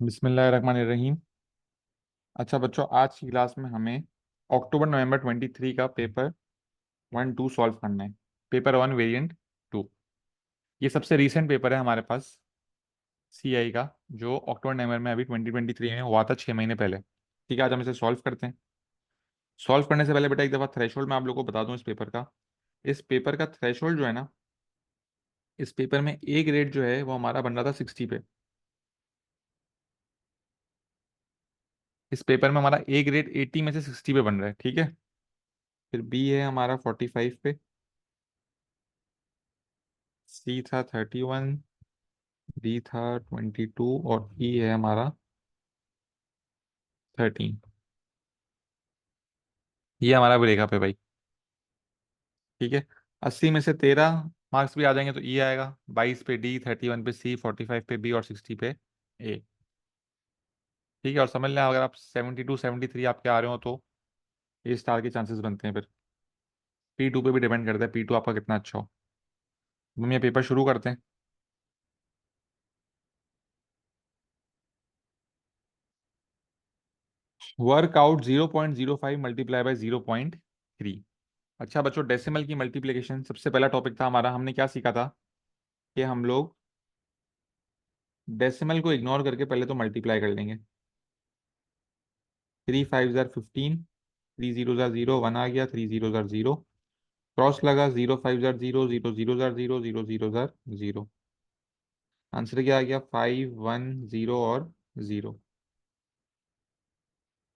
बिस्मिल्लाहिर्रहमानिर्रहीम। अच्छा बच्चों, आज की क्लास में हमें अक्टूबर नवंबर 23 का पेपर 1-2 सॉल्व करना है। Paper 1 variant 2। ये सबसे रीसेंट पेपर है हमारे पास सीआई का, जो अक्टूबर नवंबर में अभी 2023 में हुआ था, 6 महीने पहले। ठीक है, आज हम इसे सॉल्व करते हैं। सॉल्व करने से पहले बेटा एक दफ़ा थ्रेशोल्ड मैं आप लोगों को बता दूं इस पेपर का थ्रेशोल्ड जो है ना, इस पेपर में ए ग्रेड जो है वो हमारा बन रहा था 60 पे। इस पेपर में हमारा ए ग्रेड 80 में से 60 पे बन रहा है। ठीक है, फिर बी है हमारा 45 पे, सी था 31, डी था 22 और ई है हमारा 13। ये हमारा ब्रेकअप है भाई। ठीक है, 80 में से 13 मार्क्स भी आ जाएंगे तो ई आएगा, 22 पे डी, 31 पे सी, 45 पे बी और 60 पे ए। ठीक है, और समझ लें अगर आप 72 73 आपके आ रहे हो तो ए स्टार के चांसेस बनते हैं। फिर P2 पे भी डिपेंड करता है, P2 आपका कितना अच्छा हो। हम ये पेपर शुरू करते हैं। Workout 0.05 multiply by 0.3। अच्छा बच्चों, डेसिमल की मल्टीप्लिकेशन सबसे पहला टॉपिक था हमारा। हमने क्या सीखा था कि हम लोग डेसिमल को इग्नोर करके पहले तो मल्टीप्लाई कर लेंगे। 3 5 जार 15, 3 0 जार 0, 1 आ गया, 3 0 जार 0, क्रॉस लगा, 0 5 जार 0, 0 0 जार 0, 0 0 जार 0। आंसर क्या आ गया? 5 1 0 और 0।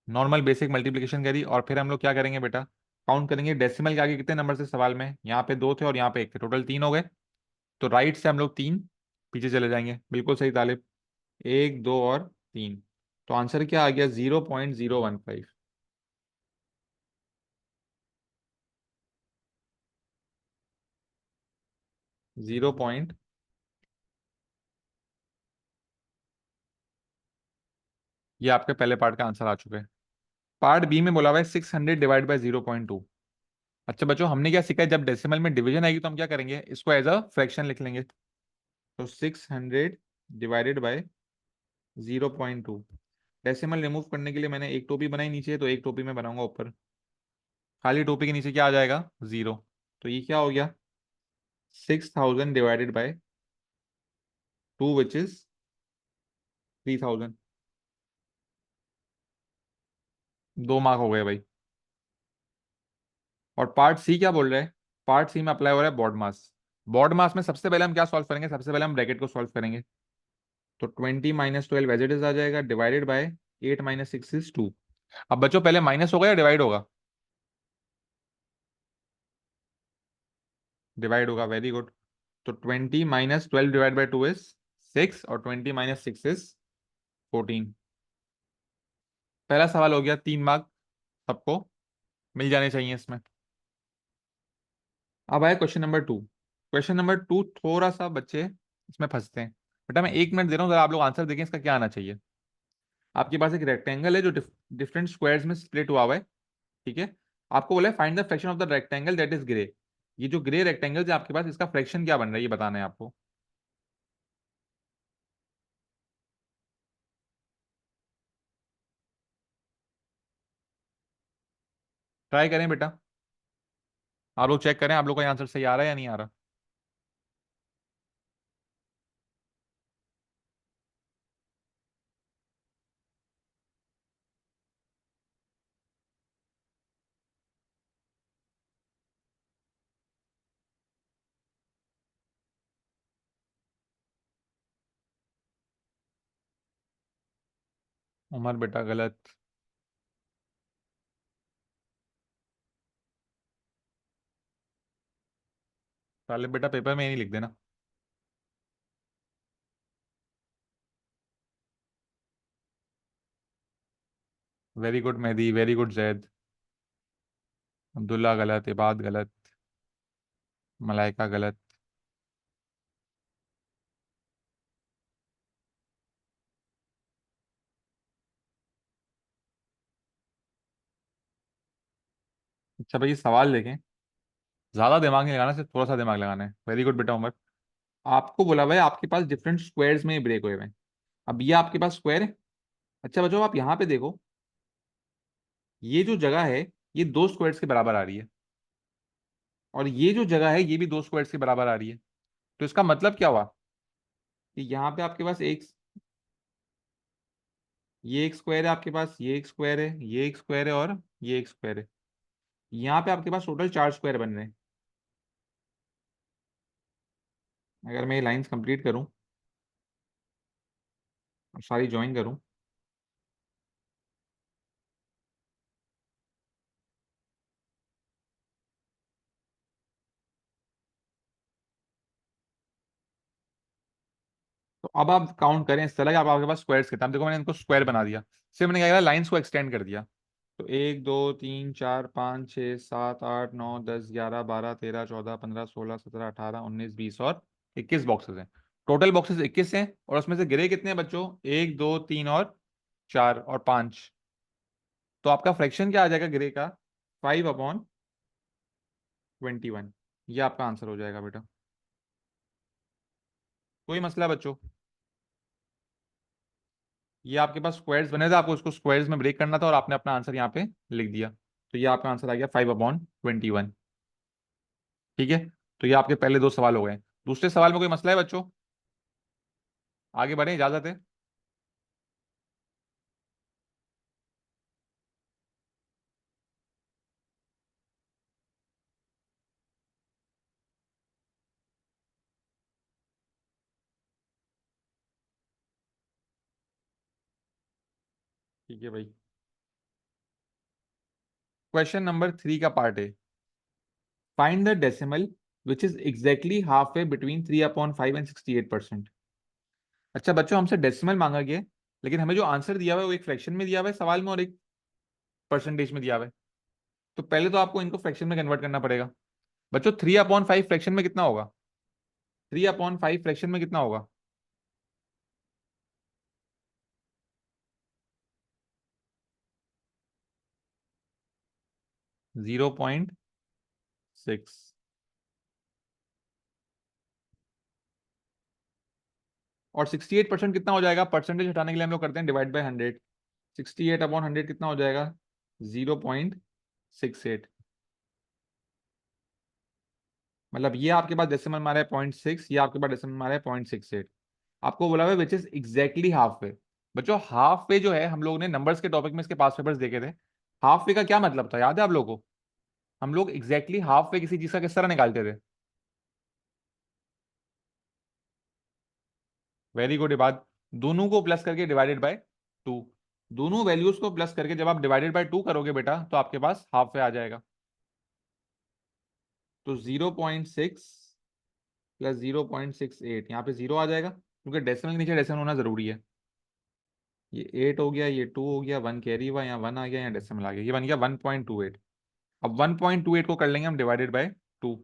नॉर्मल बेसिक मल्टीप्लिकेशन करी और फिर हम लोग क्या करेंगे बेटा, काउंट करेंगे डेसिमल के आगे कितने नंबर से सवाल में। यहाँ पे दो थे और यहाँ पे एक थे, टोटल तीन हो गए। तो राइट से हम लोग तीन पीछे चले जाएंगे। बिल्कुल सही तालिब, एक दो और तीन। तो आंसर क्या आ गया? 0.015। 0. ये आपके पहले पार्ट का आंसर आ चुका है। पार्ट बी में बोला हुआ है 600 डिवाइड बाय 0.2। अच्छा बच्चों, हमने क्या सीखा है, जब डेसिमल में डिवीजन आएगी तो हम क्या करेंगे, इसको एज अ फ्रैक्शन लिख लेंगे। तो 600 डिवाइडेड बाय 0.2। डेसिमल रिमूव करने के लिए मैंने एक टोपी बनाई नीचे, तो एक टोपी में बनाऊंगा ऊपर। खाली टोपी के नीचे क्या आ जाएगा? जीरो। तो ये क्या हो गया? 6000 divided by 2 which is 3000। 2 mark हो गए भाई। और पार्ट सी क्या बोल रहा है? पार्ट सी में अप्लाई हो रहा है बॉड मास। बॉड मास में सबसे पहले हम क्या सॉल्व करेंगे? सबसे पहले हम ब्रैकेट को सॉल्व करेंगे। तो 20 - 12 एज इट इज आ जाएगा, डिवाइडेड बाय 8 - 6 इज 2। अब बच्चों पहले माइनस होगा या डिवाइड होगा? डिवाइड होगा, वेरी गुड। तो 20 - 12 डिवाइड बाई 2 इज 6 और 20 - 6 इज 14। पहला सवाल हो गया, 3 मार्क सबको मिल जाने चाहिए इसमें। अब आया क्वेश्चन नंबर 2। क्वेश्चन नंबर 2 थोड़ा सा बच्चे इसमें फंसते हैं। बेटा मैं 1 मिनट दे रहा हूँ, जरा आप लोग आंसर देखें इसका क्या आना चाहिए। आपके पास एक रेक्टेंगल है जो डिफरेंट स्क्वायर्स में स्प्लिट हुआ हुआ है। ठीक है, आपको बोला है find the fraction of the rectangle that is grey. ये जो ग्रे रेक्टेंगल है आपके पास, इसका फ्रैक्शन क्या बन रहा है ये बताना है आपको। ट्राई करें बेटा, आप लोग चेक करें आप लोग का आंसर सही आ रहा है या नहीं आ रहा। उमर बेटा गलत। तालिब बेटा पेपर में ही नहीं लिख देना। Very good Mehdi, very good Zaid. Abdullah गलत, इबाद गलत, मलाइका गलत। अच्छा भाई, ये सवाल देखें, ज्यादा दिमाग नहीं लगाना, सिर्फ थोड़ा सा दिमाग लगाना है। वेरी गुड बेटा उमर। आपको बोला हुआ है आपके पास डिफरेंट स्क्वायर्स में ब्रेक हुए हुए हैं। अब ये आपके पास स्क्वायर है। अच्छा बच्चों आप यहाँ पे देखो, ये जो जगह है ये दो स्क्वायर्स के बराबर आ रही है, और ये जो जगह है ये भी दो स्क्वायर्स के बराबर आ रही है। तो इसका मतलब क्या हुआ कि यहाँ पे आपके पास एक, ये एक स्क्वायर है आपके पास, ये एक स्क्वायर है, ये एक स्क्वायर है, और ये एक स्क्वायर है। यहाँ पे आपके पास टोटल चार स्क्वायर बन रहे हैं। अगर मैं ये लाइंस कंप्लीट करूँ और सारी ज्वाइन करूँ, तो अब आप काउंट करें इस तरह कि अब आपके पास स्क्वायर्स कितना। अब देखो मैंने इनको स्क्वायर बना दिया, सिर्फ मैंने क्या किया, लाइंस को एक्सटेंड कर दिया। तो एक दो तीन चार पाँच छः सात आठ नौ दस ग्यारह बारह तेरह चौदह पंद्रह सोलह सत्रह अठारह उन्नीस बीस और 21 बॉक्सेस हैं। टोटल बॉक्सेस 21 हैं, और उसमें से गिरे कितने हैं बच्चों, एक दो तीन और चार और पाँच। तो आपका फ्रैक्शन क्या आ जाएगा गिरे का, 5/21। ये आपका आंसर हो जाएगा बेटा। कोई मसला बच्चों, ये आपके पास स्क्वायर्स बने थे, आपको उसको स्क्वायर्स में ब्रेक करना था और आपने अपना आंसर यहाँ पे लिख दिया। तो ये आपका आंसर आ गया 5/21। ठीक है। तो ये आपके पहले दो सवाल हो गए। दूसरे सवाल में कोई मसला है बच्चों, आगे बढ़े, इजाजत है। ठीक है भाई। क्वेश्चन नंबर 3 का पार्ट है, find the decimal which is exactly half way between 3/5 and 68%। अच्छा बच्चों हमसे डेसिमल मांगा गया है, लेकिन हमें जो आंसर दिया हुआ है वो एक फ्रैक्शन में दिया हुआ है सवाल में, और एक परसेंटेज में दिया हुआ है। तो पहले तो आपको इनको फ्रैक्शन में कन्वर्ट करना पड़ेगा। बच्चों 3/5 फ्रैक्शन में कितना होगा, 3/5 फ्रैक्शन में कितना होगा, 0.6। और 68% कितना हो जाएगा, परसेंटेज हटाने के लिए हम लोग करते हैं डिवाइड बाई 100। 68/100 कितना हो जाएगा, 0.68। मतलब ये आपके पास डेसिमल मारा है 0.6, ये आपके पास डेसिमल मारा है 0.68। आपको बोला हुआ है which is exactly half way. बच्चों हाफ वे जो है, हम लोग ने नंबर्स के टॉपिक में इसके पास पेपर्स देखे थे। हाफ वे का क्या मतलब था, याद है आप लोगों को? हम लोग एग्जैक्टली हाफ वे किसी चीज का किस तरह निकालते थे? वेरी गुड बात। दोनों को प्लस करके डिवाइडेड बाय 2। दोनों वैल्यूज को प्लस करके जब आप डिवाइडेड बाय 2 करोगे बेटा, तो आपके पास हाफ वे आ जाएगा। तो 0.6 प्लस 0.68, यहाँ पे जीरो आ जाएगा क्योंकि डेसिमल के नीचे डेसिमल होना जरूरी है। ये 8 हो गया, ये 2 हो गया, 1 कैरी हुआ, यहाँ 1 आ गया, यहाँ डेसिमल आ गया, ये बन गया 1.28। अब 1.28 को कर लेंगे हम डिवाइडेड बाय 2।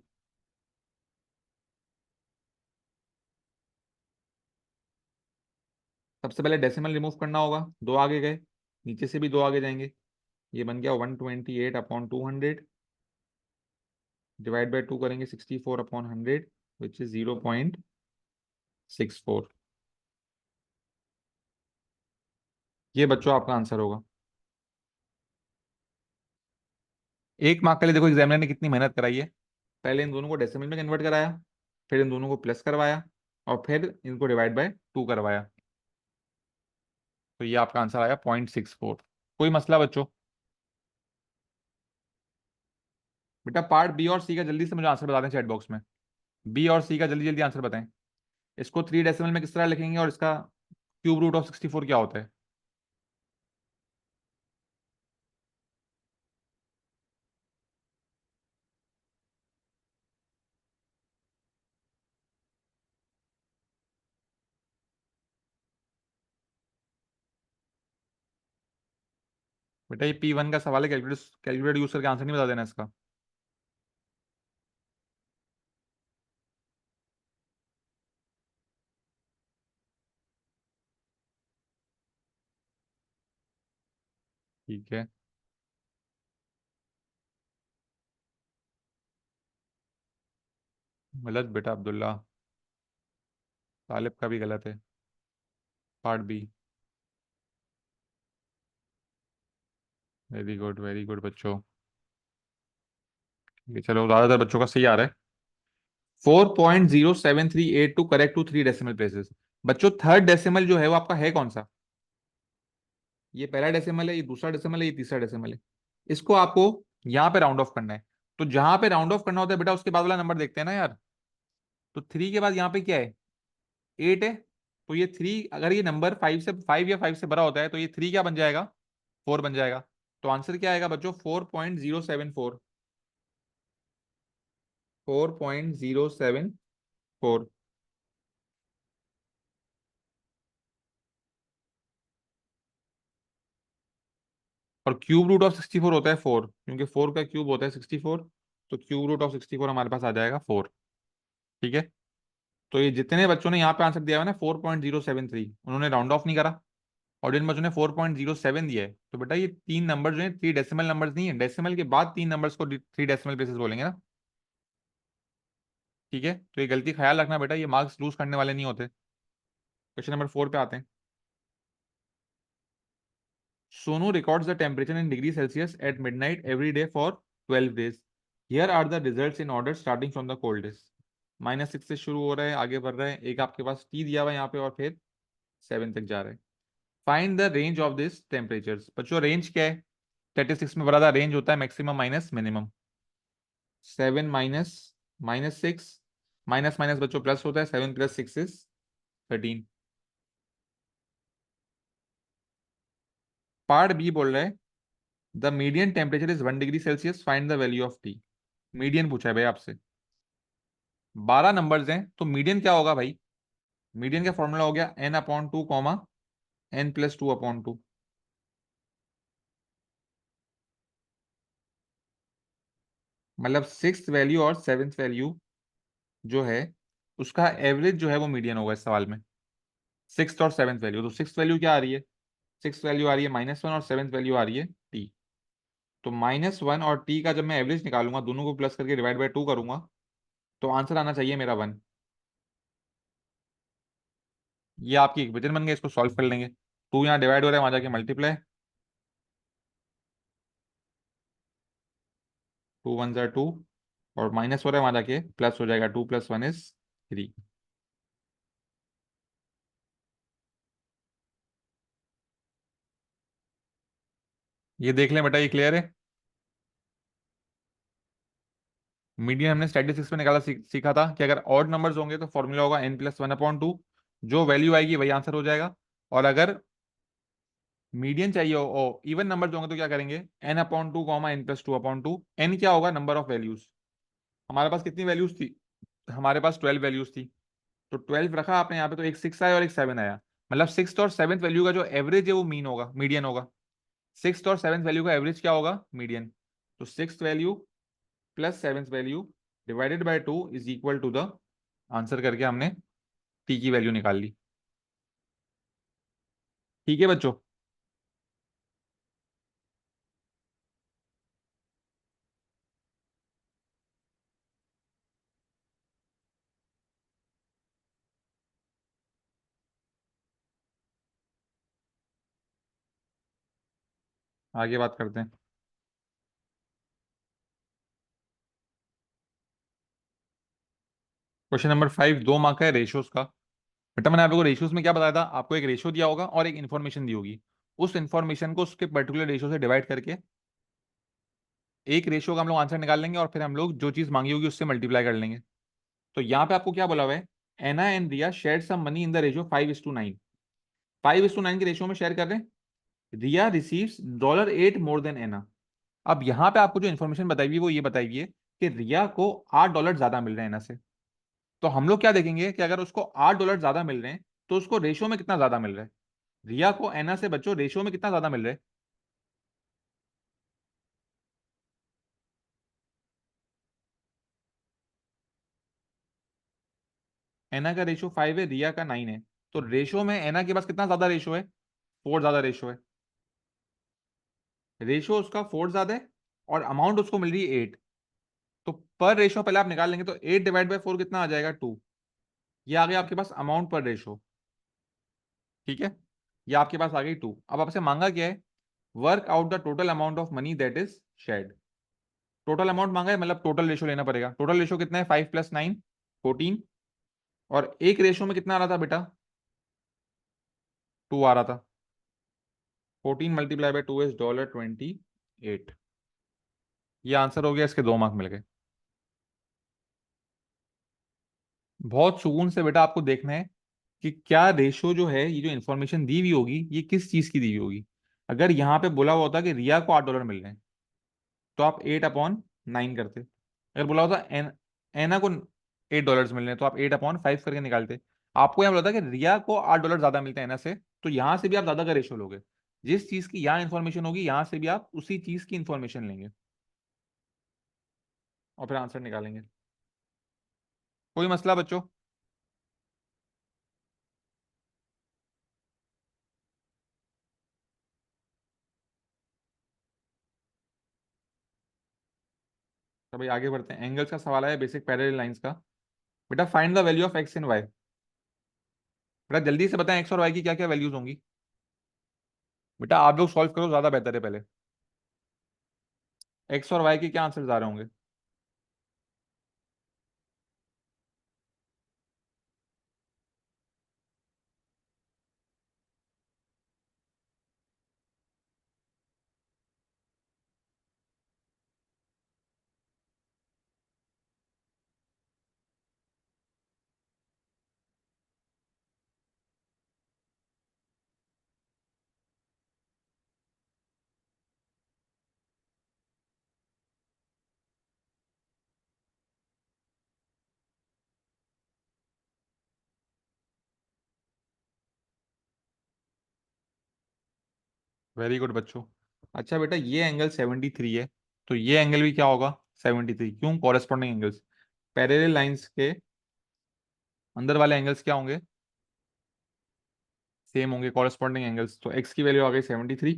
सबसे पहले डेसिमल रिमूव करना होगा, दो आगे गए, नीचे से भी दो आगे जाएंगे। ये बन गया 128/200, डिवाइड बाय 2 करेंगे 64/100, विच इज 0.64। ये बच्चों आपका आंसर होगा। एक मार्क के लिए देखो एग्जामिनर ने कितनी मेहनत कराई है। पहले इन दोनों को डेसिमल में कन्वर्ट कराया, फिर इन दोनों को प्लस करवाया, और फिर इनको डिवाइड बाय 2 करवाया। तो ये आपका आंसर आया 0.64। कोई मसला बच्चों? बेटा पार्ट बी और सी का जल्दी से मुझे आंसर बता दें चैट बॉक्स में। बी और सी का जल्दी जल्दी आंसर बताएं। इसको 3 डेसिमल में किस तरह लिखेंगे, और इसका क्यूब रूट ऑफ 64 क्या होता है? बेटा ये P1 का सवाल है, कैलकुलेटर कैलकुलेटर यूज करके आंसर नहीं बता देना इसका। ठीक है। गलत बेटा अब्दुल्ला, तालिब का भी गलत है। Part B. वेरी गुड बच्चों। ये चलो ज्यादातर बच्चों का सही आ रहा है। 4.07382 करेक्ट टू 3 डेसिमल प्लेसेस। बच्चों थर्ड डेसिमल जो है वो आपका है कौन सा? ये पहला डेसिमल है, ये दूसरा डेसिमल है, ये तीसरा डेसिमल है। इसको आपको यहाँ पे राउंड ऑफ करना है। तो जहां पे राउंड ऑफ करना होता है बेटा, उसके बाद वाला नंबर देखते हैं ना यार। तो 3 के बाद यहाँ पे क्या है? 8 है। तो ये 3, अगर ये नंबर 5 या 5 से बड़ा होता है तो ये 3 क्या बन जाएगा? 4 बन जाएगा। तो आंसर क्या आएगा बच्चों? 4.074। 4.074। और क्यूब रूट ऑफ 64 होता है 4, क्योंकि 4 का क्यूब होता है 64। तो क्यूब रूट ऑफ 64 हमारे पास आ जाएगा 4। ठीक है। तो ये जितने बच्चों ने यहाँ पे आंसर दिया है ना 4.073, उन्होंने राउंड ऑफ नहीं करा। और जिन बच्चों ने 4.07 दिया है, तो बेटा ये 3 नंबर जो है 3 डेसिमल नंबर्स नहीं है, डेसिमल के बाद 3 नंबर्स को 3 डेसिमल प्लेसेस बोलेंगे ना। ठीक है। तो ये गलती ख्याल रखना बेटा, ये मार्क्स लूज करने वाले नहीं होते। क्वेश्चन नंबर 4 पे आते हैं। Sonu records the temperature in degree Celsius at midnight every day for 12 days. Here are the results in order starting from the coldest. -6 से शुरू हो रहा है, आगे बढ़ रहा है, एक आपके पास टी दिया हुआ है यहाँ पे, और फिर 7 तक जा रहा है। Find the range of this temperatures. बच्चों रेंज क्या है? स्टैटिस्टिक्स में बता था, रेंज होता है maximum minus minimum. 7 minus -6, minus minus बच्चों प्लस होता है, 7 + 6 इज 13। पार्ट बी बोल रहा है the median temperature is 1 degree Celsius, find the value of T. Median पूछा है भाई आपसे। 12 नंबर्स हैं तो मीडियन क्या होगा भाई? मीडियन का फॉर्मूला हो गया n/2 कॉमा n+2/2। मतलब सिक्स वैल्यू और सेवेंथ वैल्यू जो है, उसका एवरेज जो है वो मीडियन होगा इस सवाल में। सिक्स और सेवेंथ वैल्यू, तो सिक्स वैल्यू क्या आ रही है? सिक्स वैल्यू आ रही है -1, और सेवेंथ वैल्यू आ रही है टी। तो -1 और टी का जब मैं एवरेज निकालूंगा, दोनों को प्लस करके डिवाइड बाय 2 करूंगा, तो आंसर आना चाहिए मेरा 1। ये आपकी इक्वेशन बन गई, इसको सॉल्व कर लेंगे। 2 यहाँ डिवाइड हो रहा है, वहां जाके मल्टीप्लाई। 2 1 ज़ा 2, और माइनस हो रहा है, वहां जाके प्लस हो जाएगा। 2 + 1 इज 3। ये देख लें बेटा, ये क्लियर है। मीडियन हमने स्टैटिस्टिक्स में निकाला, सीखा था कि अगर ऑड नंबर्स होंगे तो फॉर्मूला होगा n+1/2। जो वैल्यू आएगी वही आंसर हो जाएगा। और अगर मीडियन चाहिए हो, इवन नंबर होंगे, तो क्या करेंगे? n/2 n+2/2। n क्या होगा? Number of values. हमारे पास कितनी वैल्यूज थी? हमारे पास 12 वैल्यूज थी। तो 12 रखा आपने यहाँ पे, तो एक 6 आया और एक 7 आया। मतलब सिक्स और सेवन्थ वैल्यू का जो एवरेज है वो मीन होगा, मीडियन होगा। सिक्स और सेवन्थ वैल्यू का एवरेज क्या होगा? मीडियन। तो six value plus seventh value divided by 2 is equal to the answer, करके हमने टी की वैल्यू निकाल ली। ठीक है बच्चों। आगे बात करते हैं। क्वेश्चन नंबर 5 2 मार्क का है, रेशियोज का। बेटा मैंने आपको रेशियोज में क्या बताया था? आपको एक रेशियो दिया होगा और एक इन्फॉर्मेशन दी होगी। उस इन्फॉर्मेशन को उसके पर्टिकुलर रेशियो से डिवाइड करके एक रेशियो का हम लोग आंसर निकाल लेंगे, और फिर हम लोग जो चीज मांगी होगी उससे मल्टीप्लाई कर लेंगे। तो यहाँ पे आपको क्या बोला हुआ है? Anna and Riya share some money in the ratio 5:9। 5:9 के रेशियो में शेयर कर रहे हैं। Riya receives $8 more than Anna. अब यहाँ पे आपको जो इन्फॉर्मेशन बताई हुई है वो ये बताई हुई है कि रिया को $8 ज्यादा मिल रहे हैं एना से। तो हम लोग क्या देखेंगे कि अगर उसको $8 ज्यादा मिल रहे हैं, तो उसको रेशियो में कितना ज्यादा मिल रहा है? रिया को एना से बच्चों रेशियो में कितना ज्यादा मिल रहा है? एना का रेशियो 5 है, रिया का 9 है। तो रेशियो में एना के पास कितना ज्यादा रेशियो है? 4 ज्यादा रेशियो है। रेशियो उसका 4 ज्यादा है, और अमाउंट उसको मिल रही है 8। तो पर रेशियो पहले आप निकाल लेंगे, तो 8 डिवाइड बाय 4 कितना आ जाएगा? 2। ये आ गया आपके पास अमाउंट पर रेशियो। ठीक है, ये आपके पास आ गई 2। अब आपसे मांगा क्या है, work out the total amount of money that is shared. Total amount मांगा है, मतलब टोटल रेशो लेना पड़ेगा। टोटल रेशो कितना है, 5 + 9 14। और एक रेशो में कितना आ रहा था बेटा, 2 आ रहा था। 14 × 2 इज $28। ये आंसर हो गया, इसके 2 मार्क मिल गए। बहुत सुकून से बेटा आपको देखना है कि क्या रेशो जो है, ये जो इन्फॉर्मेशन दी हुई होगी ये किस चीज की दी हुई होगी। अगर यहाँ पे बोला हुआ होता कि रिया को $8 मिल रहे हैं, तो आप 8/9 करते। अगर बोला होता एना को $8 मिल रहे हैं, तो आप 8/5 करके निकालते। आपको यहाँ बोला था कि रिया को $8 ज्यादा मिलते हैं एना से, तो यहाँ से भी आप ज्यादा का रेशो लोगे। जिस चीज की यहाँ इन्फॉर्मेशन होगी, यहाँ से भी आप उसी चीज की इन्फॉर्मेशन लेंगे और फिर आंसर निकालेंगे। कोई मसला बच्चों? तो भाई आगे बढ़ते हैं। एंगल्स का सवाल है, बेसिक पैरेलल लाइंस का। बेटा find the value of X and Y. बेटा जल्दी से बताएं, एक्स और वाई की क्या क्या वैल्यूज होंगी। बेटा आप लोग सॉल्व करो, ज्यादा बेहतर है। पहले एक्स और वाई के क्या आंसर आ रहे होंगे। वेरी गुड बच्चों। अच्छा बेटा, ये एंगल 73 है, तो ये एंगल भी क्या होगा, 73। क्यों, कॉरेस्पॉन्डिंग एंगल्स। पैरेलल लाइंस के अंदर वाले एंगल्स क्या होंगे, सेम होंगे, कॉरेस्पॉन्डिंग एंगल्स। तो एक्स की वैल्यू आ गई 73।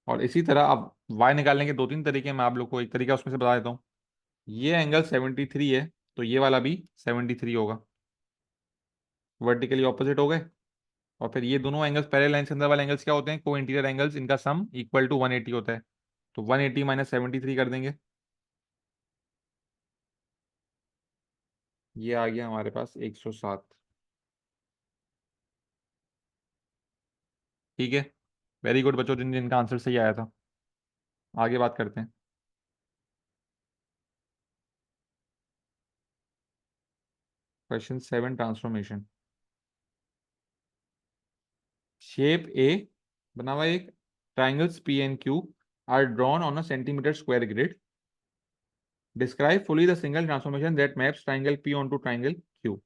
और इसी तरह आप वाई निकालने के 2-3 तरीके मैं आप लोग को एक तरीका उसमें से बता देता हूँ। ये एंगल 73 है, तो ये वाला भी 73 होगा। वर्टिकली ऑपोजिट हो गए। और फिर ये दोनों एंगल्स, पैरेलल लाइन के अंदर वाले एंगल्स क्या होते हैं, को इंटीरियर एंगल्स, इनका सम इक्वल टू 180 होता है। तो 180 - 73 कर देंगे। ये आ गया हमारे पास 107। ठीक है, वेरी गुड बच्चों, जिन जिनका आंसर सही आया था। आगे बात करते हैं। Question 7, transformation. शेप ए बना हुआ एक, triangles P and Q are drawn on a centimetre square grid. Describe fully the single transformation that maps triangle P on to triangle Q.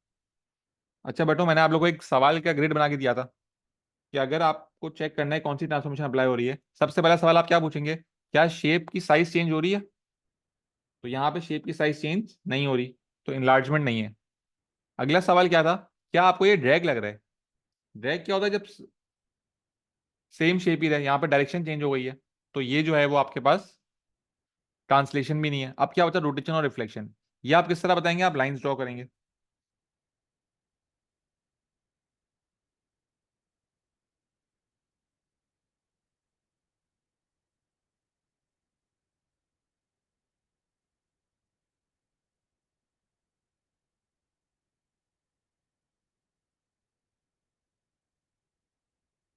अच्छा बेटो, मैंने आप लोगों को एक सवाल का ग्रिड बना के दिया था कि अगर आपको चेक करना है कौन सी ट्रांसफॉर्मेशन अप्लाई हो रही है, सबसे पहला सवाल आप क्या पूछेंगे, क्या शेप की साइज चेंज हो रही है। तो यहाँ पे शेप की साइज चेंज नहीं हो रही, तो इनलार्जमेंट नहीं है। अगला सवाल क्या था, क्या आपको ये ड्रैग लग रहा है। ड्रैग क्या होता है, जब सेम शेप ही रहे, यहाँ पे डायरेक्शन चेंज हो गई है, तो ये जो है वो आपके पास ट्रांसलेशन भी नहीं है। अब क्या बचा, रोटेशन और रिफ्लेक्शन। ये आप किस तरह बताएंगे, आप लाइंस ड्रॉ करेंगे।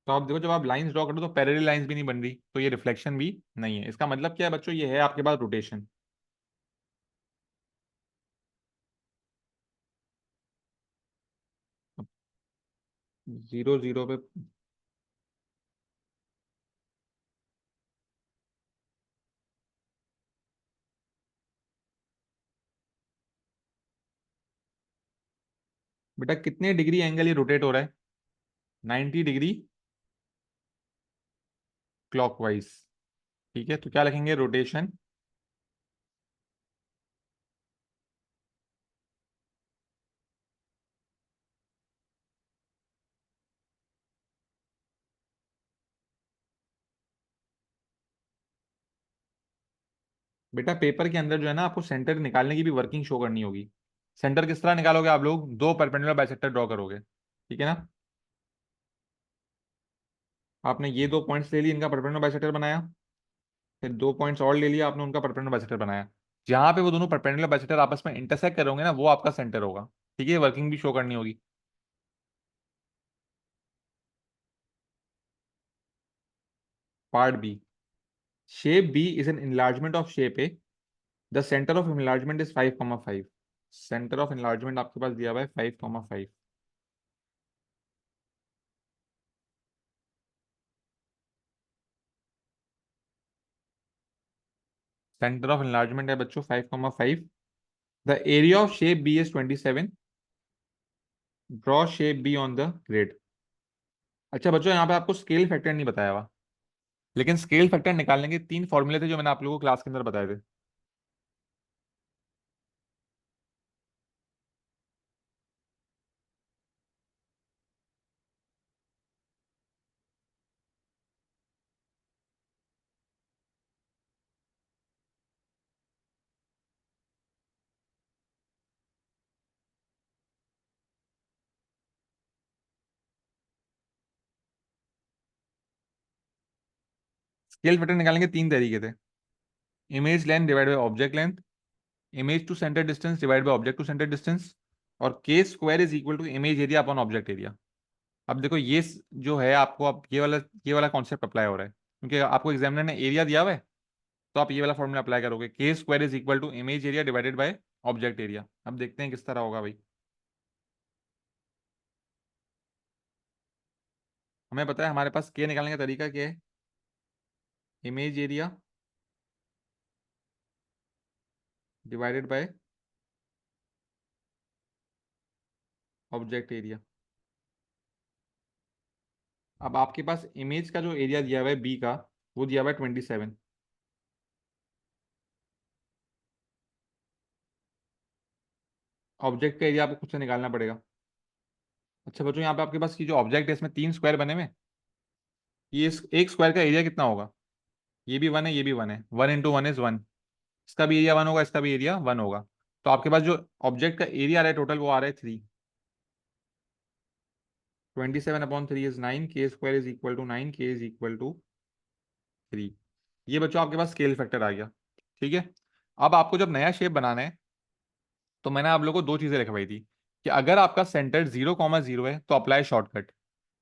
तो आप देखो, जब आप लाइंस ड्रॉ करो तो पैरेलल लाइंस भी नहीं बन रही, तो ये रिफ्लेक्शन भी नहीं है। इसका मतलब क्या है बच्चों, ये है आपके पास रोटेशन। 0 0 पे। बेटा कितने डिग्री एंगल ये रोटेट हो रहा है, 90 डिग्री क्लॉकवाइज। ठीक है, तो क्या लिखेंगे, रोटेशन। बेटा पेपर के अंदर जो है ना, आपको सेंटर निकालने की भी वर्किंग शो करनी होगी। सेंटर किस तरह निकालोगे, आप लोग दो परपेंडिकुलर बाइसेक्टर ड्रॉ करोगे। ठीक है ना। आपने ये दो पॉइंट्स ले लिए, इनका परपेंडिकुलर बाइसेक्टर बनाया, फिर दो पॉइंट्स और ले लिया आपने, उनका परपेंडिकुलर बाइसेक्टर बनाया। जहां पे वो दोनों परपेंडिकुलर बाइसेक्टर आपस में इंटरसेक्ट करोगे ना, वो आपका सेंटर होगा। ठीक है, वर्किंग भी शो करनी होगी। Part B, shape B is an enlargement of shape A, the centre of enlargement is 5,5। Centre of enlargement आपके पास दिया हुआ है 5,5। सेंटर ऑफ enlargement है बच्चों 5,5। The area of shape B is 27। Draw shape B on the grid. अच्छा बच्चों, यहाँ पे आपको स्केल फैक्टर नहीं बताया हुआ, लेकिन स्केल फैक्टर निकालने के तीन फॉर्मूले थे जो मैंने आप लोगों को क्लास के अंदर बताए थे। स्केल फैक्टर निकालने के तीन तरीके थे। Image length divide by object length, image to centre distance divide by object to centre distance, और K square is equal to image area upon object area. अब देखो ये जो है आपको, अब ये वाला कॉन्सेप्ट अप्लाई हो रहा है, क्योंकि आपको एग्जामिनर ने एरिया दिया हुआ है, तो आप ये वाला फॉर्मूला अप्लाई करोगे, K square is equal to image area divided by object area. अब देखते हैं किस तरह होगा भाई। हमें पता है हमारे पास के निकालने का तरीका क्या है, image area divided by object area. अब आपके पास इमेज का जो एरिया दिया हुआ है बी का, वो दिया हुआ है 27। ऑब्जेक्ट का एरिया आपको खुद से निकालना पड़ेगा। अच्छा बच्चों, यहाँ पे आपके पास ये जो ऑब्जेक्ट है इसमें तीन स्क्वायर बने हुए हैं। ये एक स्क्वायर का एरिया कितना होगा, ये भी वन है, ये भी वन है, 1 × 1 = 1। इसका भी एरिया वन होगा, इसका भी एरिया वन होगा। तो आपके पास जो ऑब्जेक्ट का एरिया आ रहा है टोटल, वो आ रहा है 3। 27/3 इज 9, के स्क्वायर इज इक्वल टू 9, के इज इक्वल टू 3। ये बच्चों आपके पास स्केल फैक्टर आ गया। ठीक है। अब आपको जब नया शेप बनाना है, तो मैंने आप लोगों को दो चीजें लिखवाई थी, कि अगर आपका सेंटर 0,0 है तो अप्लाई शॉर्टकट,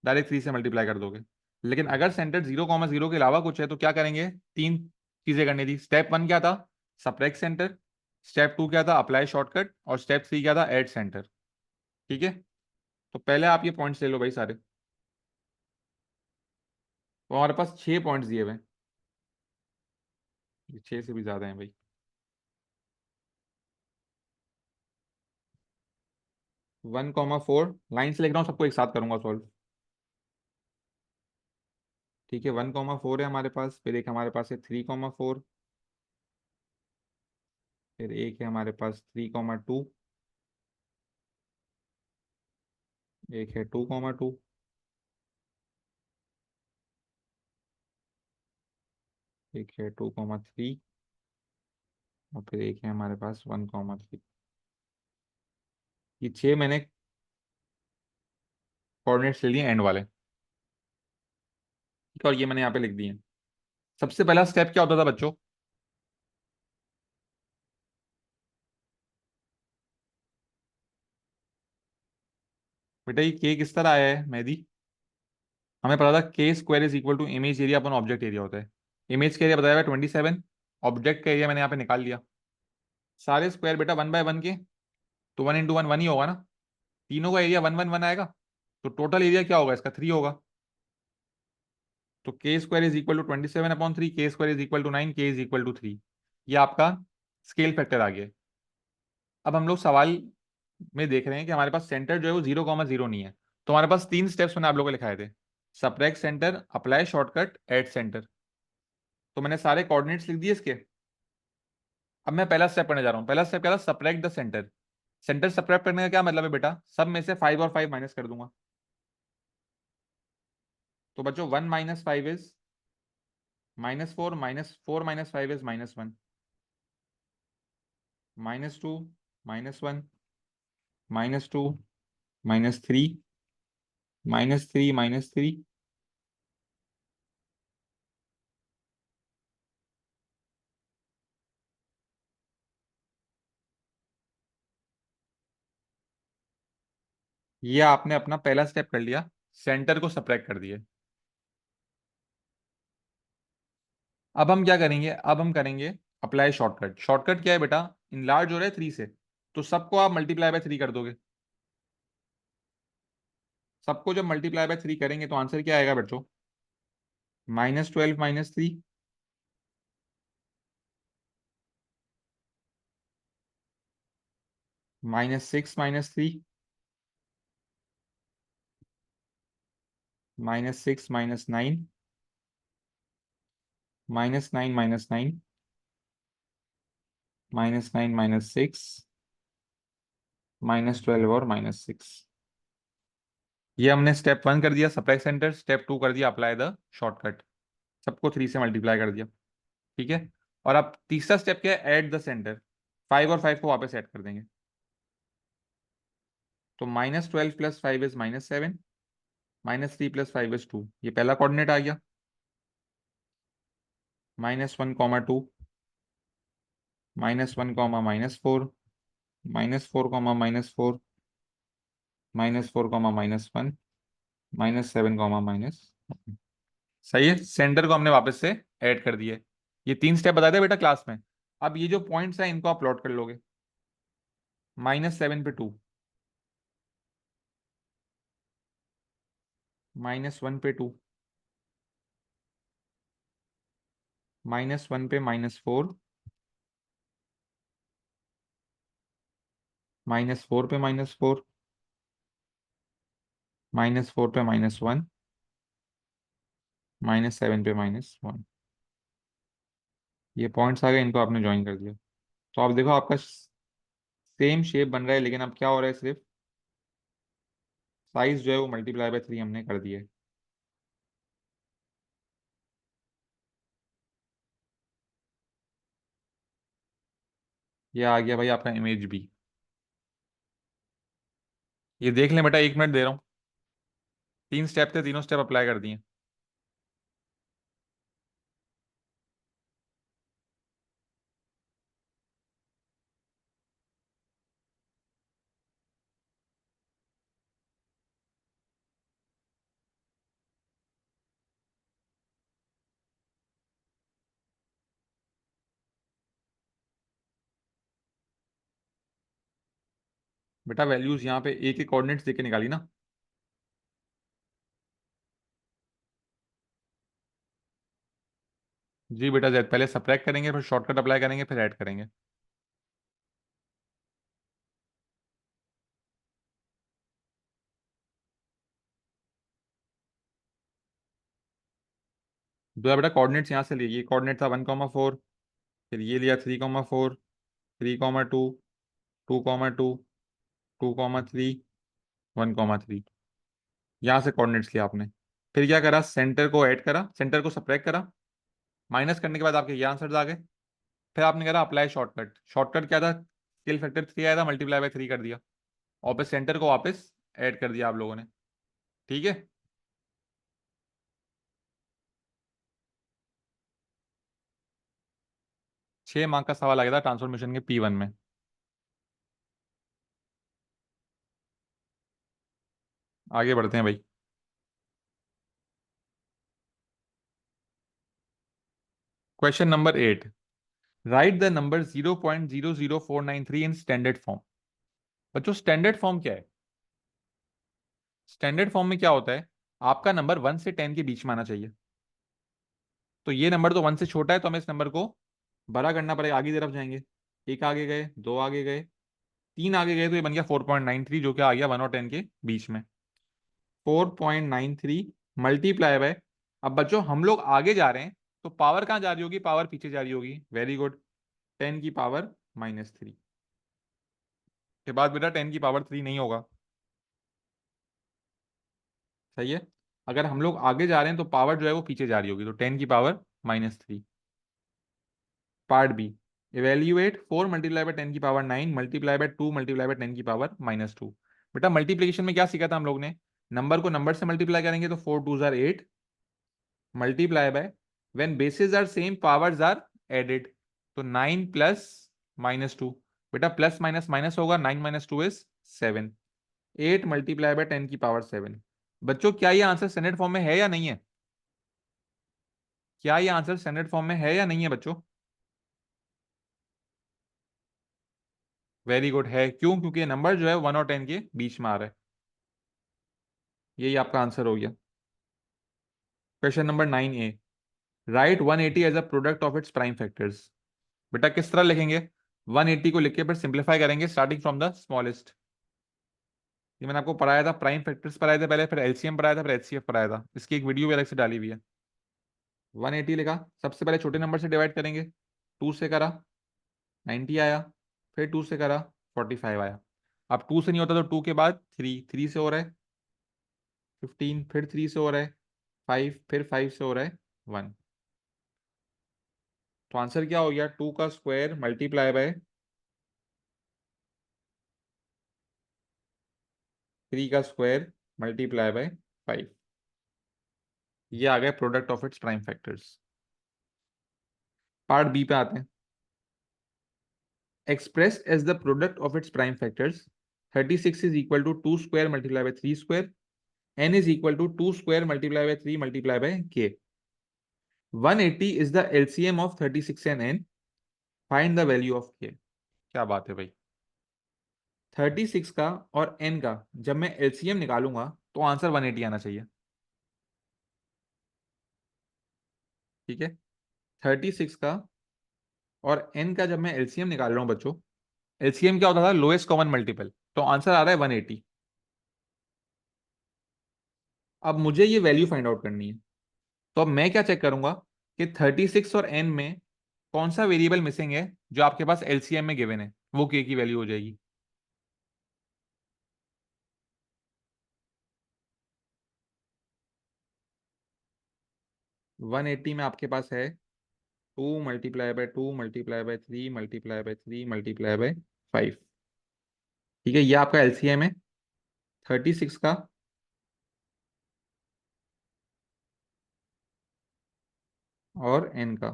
डायरेक्ट 3 से मल्टीप्लाई कर दोगे। लेकिन अगर सेंटर 0,0 के अलावा कुछ है तो क्या करेंगे, तीन चीजें करनी थी। स्टेप 1 क्या था, सब्ट्रैक्ट सेंटर। स्टेप 2 क्या था, अप्लाई शॉर्टकट। और स्टेप 3 क्या था, ऐड सेंटर। ठीक है। तो पहले आप ये पॉइंट्स ले लो भाई सारे। तो हमारे पास 6 पॉइंट्स दिए हुए हैं, ये 6 से भी ज्यादा हैं भाई। 1,4 लाइन से लिख रहा हूँ, सबको एक साथ करूंगा सॉल्व। ठीक है, 1,4 है हमारे पास, फिर एक हमारे पास है 3,4, फिर एक है हमारे पास 3,2, एक है 2,2, एक है 2,3, और फिर एक है हमारे पास 1,3। ये 6 मैंने कोऑर्डिनेट्स ले लिए एंड वाले। ठीक है, और ये मैंने यहाँ पे लिख दिए। सबसे पहला स्टेप क्या होता था बच्चों, बेटा ये के किस तरह आया है मेहदी। हमें पता था K square is equal to image area upon object area होता है। इमेज का एरिया बताया हुआ 27, ऑब्जेक्ट का एरिया मैंने यहाँ पे निकाल लिया। सारे स्क्वायर बेटा 1/1 के, तो 1 × 1 1 ही होगा ना। तीनों का एरिया 1 1 1 आएगा, तो टोटल एरिया क्या होगा इसका, 3 होगा। तो के स्क्वायर इज इक्वल टू 27/3, के स्क्वायर इज इक्वल टू 9, के इज इक्वल टू 3। ये आपका स्केल फैक्टर आ गया। अब हम लोग सवाल में देख रहे हैं कि हमारे पास सेंटर जो है वो 0,0 नहीं है। तो हमारे पास तीन स्टेप्स मैंने आप लोगों को लिखाए थे, subtract centre, apply shortcut, add centre. तो मैंने सारे कोऑर्डिनेट्स लिख दिए इसके। अब मैं पहला स्टेप करने जा रहा हूँ। पहला स्टेप क्या था, subtract the centre. Centre subtract करने का क्या मतलब है बेटा, सब में से 5 और 5 माइनस कर दूंगा। तो बच्चों 1 - 5 इज -4, -4 - 5 इज -1, -2 -1 -2 -3 -3 -3 ये आपने अपना पहला स्टेप कर लिया, सेंटर को सब्ट्रैक्ट कर दिए। अब हम क्या करेंगे, अब हम करेंगे अप्लाई शॉर्टकट। शॉर्टकट क्या है बेटा, इनलार्ज हो रहा है 3 से, तो सबको आप मल्टीप्लाई बाय 3 कर दोगे। सबको जब मल्टीप्लाई बाय 3 करेंगे तो आंसर क्या आएगा बच्चों, -12 -3, -6 -3, -6 -9, -9 -9, -9 -6, -12 और -6। ये हमने स्टेप 1 कर दिया सब्ट्रैक्ट सेंटर, स्टेप 2 कर दिया अप्लाई द शॉर्टकट, सबको 3 से मल्टीप्लाई कर दिया। ठीक है। और अब तीसरा स्टेप क्या है, ऐड द सेंटर। 5 और 5 को वापस ऐड कर देंगे, तो -12 + 5 इज -7, -3 + 5 इज 2। ये पहला कोऑर्डिनेट आ गया। -1, -2, -1, -4, -4, -4, -4, -1, -7, सही है। सेंटर को हमने वापस से ऐड कर दिए। ये 3 स्टेप बताए थे बेटा क्लास में। अब ये जो पॉइंट्स हैं इनको आप प्लॉट कर लोगे। -7 पे 2, -1 पे 2, -1 पे -4, -4 पे -4, -4 पे -1, -7 पे -1। ये पॉइंट्स आ गए, इनको आपने ज्वाइन कर दिया। तो आप देखो आपका सेम शेप बन रहा है, लेकिन अब क्या हो रहा है, सिर्फ साइज जो है वो मल्टीप्लाई बाय 3 हमने कर दिया है। ये आ गया भाई आपका इमेज भी। ये देख लें बेटा, 1 मिनट दे रहा हूँ। 3 स्टेप थे, तीनों स्टेप अप्लाई कर दिए। बेटा वैल्यूज यहाँ पे एक एक कोऑर्डिनेट्स देके निकाली ना। जी बेटा जेड, पहले सब्ट्रैक्ट करेंगे, फिर शॉर्टकट अप्लाई करेंगे, फिर ऐड करेंगे। दो बेटा कोऑर्डिनेट्स यहाँ से लिए, ये कोऑर्डिनेट था 1, 4, फिर ये लिया 3, 4, 3, 2, 2, 2, 2, 3, 1, 3। यहाँ से कोऑर्डिनेट्स लिया आपने। फिर क्या करा, सेंटर को ऐड करा, सेंटर को सब्ट्रैक्ट करा, माइनस करने के बाद आपके ये आंसर आ गए। फिर आपने करा अप्लाई शॉर्टकट। शॉर्टकट क्या था, स्केल फैक्टर 3 आया था, मल्टीप्लाई बाय 3 कर दिया, और फिर सेंटर को वापस ऐड कर दिया आप लोगों ने। ठीक है। 6 मार्क का सवाल आ गया था ट्रांसफॉर्मेशन के P1 में। आगे बढ़ते हैं भाई। Question number 8, right the number 0.00493 in standard form. बच्चों स्टैंडर्ड फॉर्म क्या है, स्टैंडर्ड फॉर्म में क्या होता है, आपका नंबर 1 से 10 के बीच में आना चाहिए। तो ये नंबर तो 1 से छोटा है, तो हमें इस नंबर को बड़ा करना पड़ेगा, आगे की तरफ जाएंगे। एक आगे गए, दो आगे गए, 3 आगे गए, तो ये बन गया 4.93, जो कि आ गया 1 और 10 के बीच में। 4.93 मल्टीप्लाई बाय, अब बच्चों हम लोग आगे जा रहे हैं, तो पावर कहाँ जा रही होगी, पावर पीछे जा रही होगी। Very good. 10⁻³ के बाद बेटा 10⁻³ नहीं होगा। सही है। अगर हम लोग आगे जा रहे हैं तो पावर जो है वो पीछे जा रही होगी, तो 10⁻³ part B, evaluate 4 multiply by 10⁻9 multiply by 2 multiply by 10⁻²। बेटा मल्टीप्लीकेशन में क्या सीखा था हम लोग ने, नंबर को नंबर से मल्टीप्लाई करेंगे तो 4 2 जार 8 multiply by when bases are same powers are added, तो 9 प्लस माइनस टू, बेटा प्लस माइनस माइनस होगा, 9 minus two is 7, 8 multiply by 10 की पावर 7। बच्चों क्या ये आंसर स्टैंडर्ड फॉर्म में है या नहीं है? क्या ये आंसर स्टैंडर्ड फॉर्म में है या नहीं है बच्चों? वेरी गुड है। क्यों? क्योंकि ये नंबर जो है 1 और 10 के बीच में आ रहा है। यही आपका आंसर हो गया। Question number 9A, write 180 as a product of its prime factors. बेटा किस तरह लिखेंगे? 180 को लिख के फिर सिंप्लीफाई करेंगे स्टार्टिंग फ्रॉम द स्मॉलेस्ट। ये मैंने आपको पढ़ाया था, प्राइम फैक्टर्स पढ़ाए थे पहले, फिर एलसीएम पढ़ाया था, फिर एचसीएफ पढ़ाया था। इसकी एक वीडियो भी अलग से डाली हुई है। 180 लिखा, सबसे पहले छोटे नंबर से डिवाइड करेंगे, 2 से करा 90 आया, फिर 2 से करा 45 आया। अब 2 से नहीं होता तो 2 के बाद 3, 3 से हो रहा है 15, फिर 3 से हो रहा है 5, फिर 5 से हो रहा है 1। तो आंसर क्या हो गया? 2 का स्क्वायर मल्टीप्लाई बाय 3 का स्क्वायर मल्टीप्लाई बाय 5। ये आ गया product of its prime factors. Part B पे आते हैं। expressed as the product of its prime factors, 36 is equal to 2 square multiplied by 3 square, n is equal to 2 square multiplied by 3 multiplied by k. 180 is the LCM of 36 and n. Find the value of k. क्या बात है भाई, 36 का और n का जब मैं LCM निकालूंगा तो आंसर 180 आना चाहिए। ठीक है, 36 का और n का जब मैं LCM निकाल रहा हूं बच्चों, LCM क्या होता था? Lowest common multiple. तो आंसर आ रहा है 180। अब मुझे ये वैल्यू फाइंड आउट करनी है, तो अब मैं क्या चेक करूंगा कि 36 और n में कौन सा वेरिएबल मिसिंग है जो आपके पास एलसीएम में गिवन है, वो k की वैल्यू हो जाएगी। वन एट्टी में आपके पास है 2 × 2 × 3 × 3 × 5। ठीक है, ये आपका एलसीएम है 36 का और n का।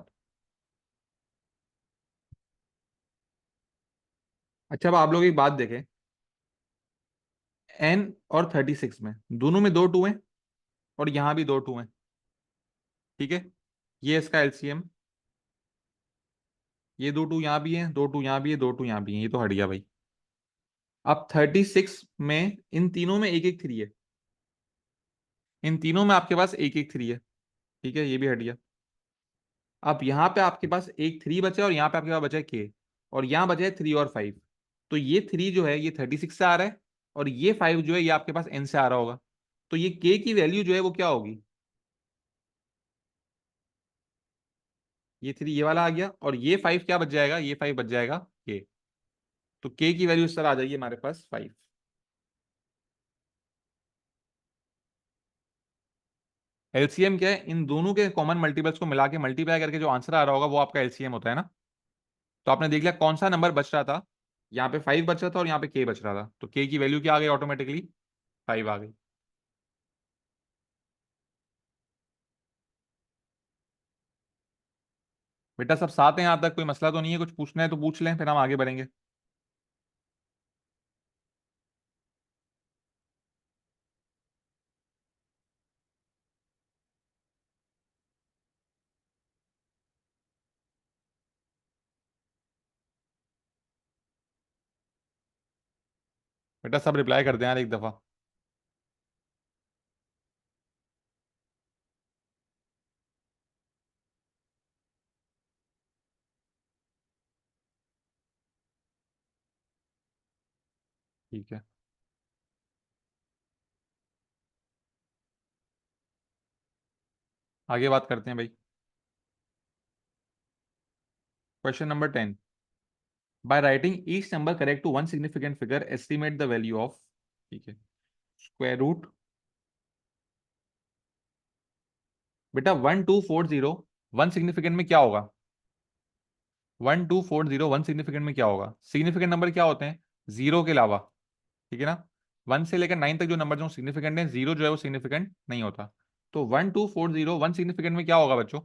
अच्छा, अब आप लोग एक बात देखें, n और 36 में दोनों में दो टू हैं और यहां भी दो टू हैं। ठीक है, ये इसका एलसीएम, ये दो टू यहां भी है, दो टू यहां भी है, दो टू यहां भी है, ये तो हट गया भाई। अब 36 में इन तीनों में एक एक थ्री है, इन तीनों में आपके पास एक एक थ्री है। ठीक है, ये भी हट गया। अब यहाँ पे आपके पास एक थ्री बचा और यहाँ पे आपके पास बचा है के, और यहाँ बचा है 3 और 5। तो ये थ्री जो है ये 36 से आ रहा है, और ये 5 जो है ये आपके पास एन से आ रहा होगा। तो ये के की वैल्यू जो है वो क्या होगी? ये थ्री ये वाला आ गया, और ये 5 क्या बच जाएगा? ये 5 बच जाएगा के। तो के की वैल्यू इस तरह आ जाएगी हमारे पास 5। एलसीएम क्या है? इन दोनों के कॉमन मल्टीपल्स को मिला के मल्टीप्लाई करके जो आंसर आ रहा होगा वो आपका एलसीएम होता है ना। तो आपने देख लिया कौन सा नंबर बच रहा था, यहाँ पे 5 बच रहा था और यहाँ पे के बच रहा था, तो के की वैल्यू क्या आ गई? ऑटोमेटिकली 5 आ गई। बेटा सब साथ हैं यहाँ तक, कोई मसला तो नहीं है? कुछ पूछना है तो पूछ लें, फिर हम आगे बढ़ेंगे। बेटा सब रिप्लाई कर दें यार एक दफा। ठीक है, आगे बात करते हैं भाई। Question number 10, by writing each number correct to one significant figure estimate the value of. ठीक है, स्क्वायर रूट। बेटा 1240 वन सिग्निफिकेंट में क्या होगा? 1240 वन सिग्निफिकेंट में क्या होगा? सिग्निफिकेंट नंबर क्या होते हैं? जीरो के अलावा। ठीक है ना। 1 से लेकर 9 तक जो नंबर जो सिग्निफिकेंट है, 0 जो है वो सिग्निफिकेंट नहीं होता। तो 1240 1 सिग्निफिकेंट में क्या होगा बच्चों?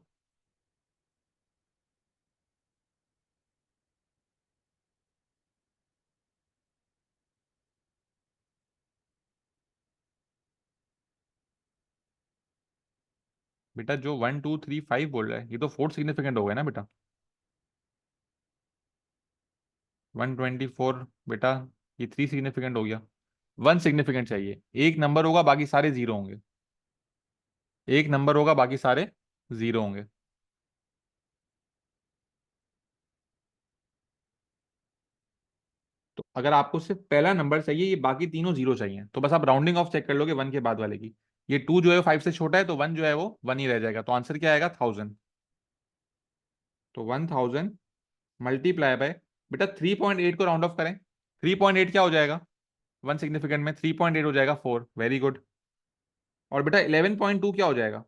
बेटा जो 1235 बोल रहा है ये तो फोर्थ सिग्निफिकेंट हो गया ना बेटा। 124 बेटा ये थ्री सिग्निफिकेंट हो गया। वन सिग्निफिकेंट चाहिए, एक नंबर होगा बाकी सारे जीरो होंगे। एक नंबर होगा बाकी सारे जीरो होंगे। तो अगर आपको सिर्फ पहला नंबर चाहिए, ये बाकी तीनों जीरो चाहिए, तो बस आप राउंडिंग ऑफ चेक कर लोगे वन के बाद वाले की। ये टू जो है फाइव से छोटा है, तो वन जो है वो वन ही रह जाएगा, तो आंसर क्या आएगा? 1000। तो 1000 मल्टीप्लाई बाय, बेटा 3.8 को राउंड ऑफ करें। 3.8 क्या हो जाएगा? वन सिग्निफिकेंट में 3.8 हो जाएगा 4, वेरी गुड। और बेटा 11.2 क्या हो जाएगा?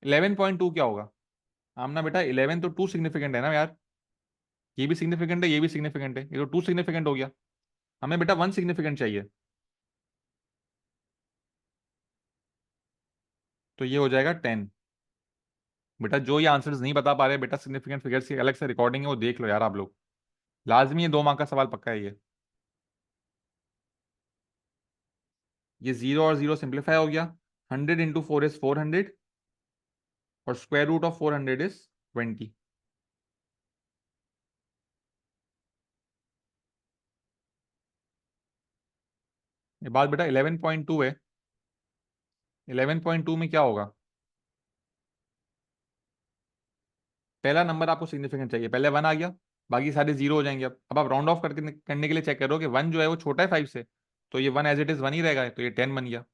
11.2 क्या होगा? आमना बेटा 11 तो टू सिग्निफिकेंट है ना यार। ये भी सिग्निफिकेंट है, ये भी सिग्निफिकेंट है, ये तो टू सिग्निफिकेंट हो गया। हमें बेटा वन सिग्निफिकेंट चाहिए। तो ये हो जाएगा 10। बेटा जो ये आंसर्स नहीं बता पा रहे बेटा, सिग्निफिकेंट फिगर्स की अलग से रिकॉर्डिंग है, वो देख लो यार आप लोग। लाजमी ये 2 मार्क का सवाल पक्का है ये। ये जीरो और जीरो सिंप्लीफाई हो गया। 100 × 4 इज 400, और स्क्वायर रूट ऑफ 400 इज 20। ये बात बेटा 11.2 है। 11.2 में क्या होगा? पहला नंबर आपको सिग्निफिकेंट चाहिए, पहले वन आ गया, बाकी सारे जीरो हो जाएंगे। अब आप राउंड ऑफ करके करने के लिए चेक करो कि वन जो है वो छोटा है फाइव से, तो ये one as it is one ही रहेगा, तो ये 10 बन गया।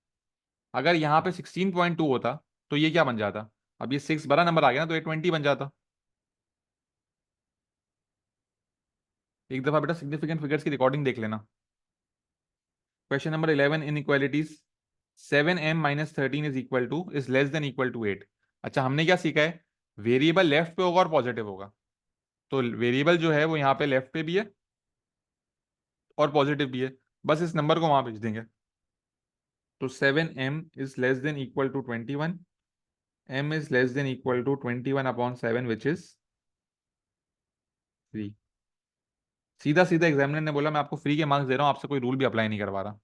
अगर यहाँ पे 16.2 होता तो ये क्या बन जाता? अब ये सिक्स बड़ा नंबर आ गया ना, तो ये 20 बन जाता। एक दफा बेटा सिग्निफिकेंट फिगर्स की रिकॉर्डिंग देख लेना। Question number 11 inequalities. 7m - 13 is equal to is less than equal to 8। अच्छा हमने क्या सीखा है? वेरिएबल लेफ्ट पे होगा और पॉजिटिव होगा। तो वेरिएबल जो है वो यहाँ पे लेफ्ट पे भी है और पॉजिटिव भी है। बस इस नंबर को वहां भेज देंगे। तो 7m is less than equal to 21। m is less than equal to 21/7 which is 3। सीधा सीधा एग्जामिनर ने बोला मैं आपको फ्री के मार्क्स दे रहा हूँ, आपसे कोई रूल भी अप्लाई नहीं करवा रहा।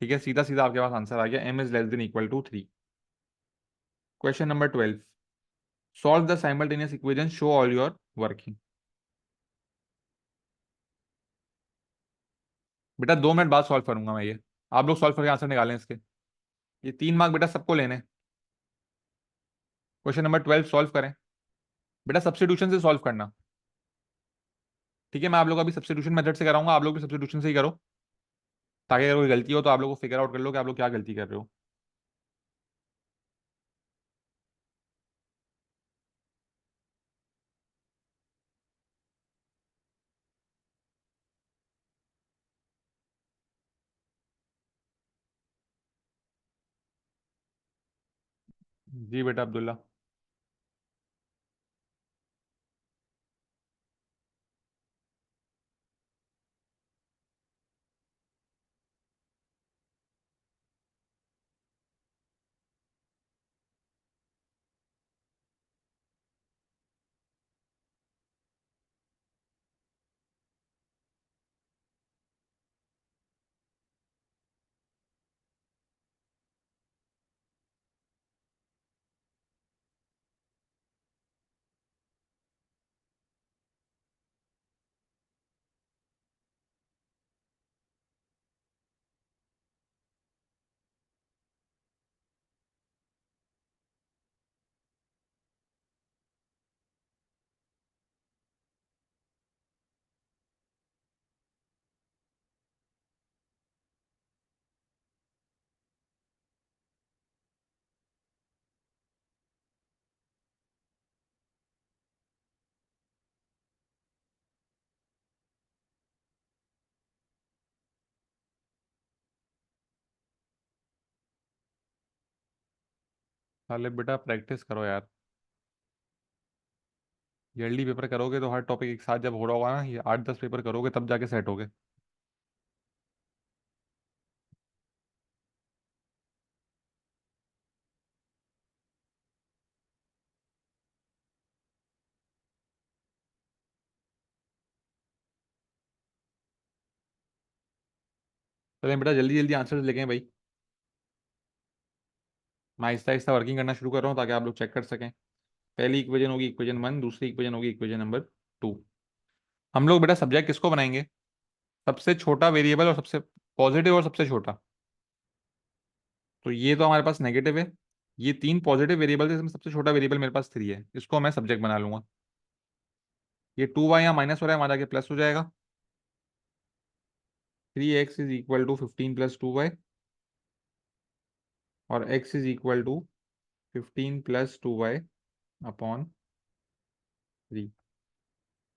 ठीक है, सीधा सीधा आपके पास आंसर आ गया, m is less than equal to 3। Question number 12। Solve the simultaneous equation, show all your working. बेटा 2 मिनट बाद सॉल्व करूंगा मैं ये। आप लोग सॉल्व करके आंसर निकालें इसके। ये 3 मार्क बेटा सबको लेने। क्वेश्चन नंबर 12 सॉल्व करें। बेटा सब्स्टिट्यूशन से सॉल्व करना। ठीक है, मैं आप लोग अभी सब्स्टिट्यूशन मेथड से कराऊंगा, आप लोग भी सब्स्टिट्यूशन से ही करो, ताकि अगर कोई गलती हो तो आप लोग को फिगर आउट कर लो कि आप लोग क्या गलती कर रहे हो। जी बेटा अब्दुल्ला। साले बेटा प्रैक्टिस करो यार। ईयरली पेपर करोगे तो हर टॉपिक एक साथ जब हो रहा होगा ना, ये 8-10 पेपर करोगे तब जाके सेट होगे। चलें बेटा, जल्दी जल्दी आंसर लेके आएं भाई। मैं आहिस्ता आहिस्ता वर्किंग करना शुरू कर रहा हूँ ताकि आप लोग चेक कर सकें। पहली इक्वेशन होगी इक्वेशन 1, दूसरी इक्वेशन होगी इक्वेशन नंबर 2। हम लोग बेटा सब्जेक्ट किसको बनाएंगे? सबसे छोटा वेरिएबल और सबसे पॉजिटिव और सबसे छोटा। तो ये तो हमारे पास नेगेटिव है। ये तीन पॉजिटिव वेरिएबल है, इसमें सबसे छोटा वेरिएबल मेरे पास 3 है, इसको मैं सब्जेक्ट बना लूंगा। ये 2y यहाँ माइनस हो रहा है, हमारा के प्लस हो जाएगा। 3x is equal to 15 + 2y, और x is equal to 15 + 2y/3।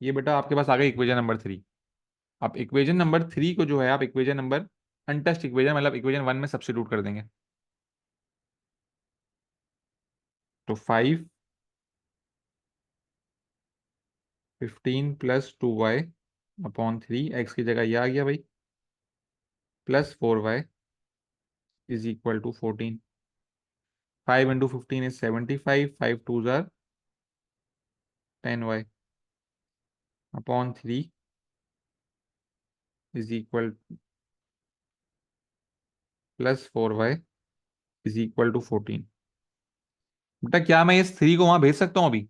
ये बेटा आपके पास आ गई इक्वेशन नंबर 3। अब इक्वेशन नंबर 3 को जो है आप इक्वेशन नंबर अनटच्ड इक्वेशन मतलब इक्वेशन 1 में सब्स्टिट्यूट कर देंगे। तो 5 15 + 2y/3, एक्स की जगह ये आ गया भाई, +4y is equal to 14। 5 × 15 is 75, 5 2 * 10y/3 is equal +4y is equal to 14। बेटा क्या मैं इस 3 को वहां भेज सकता हूँ अभी?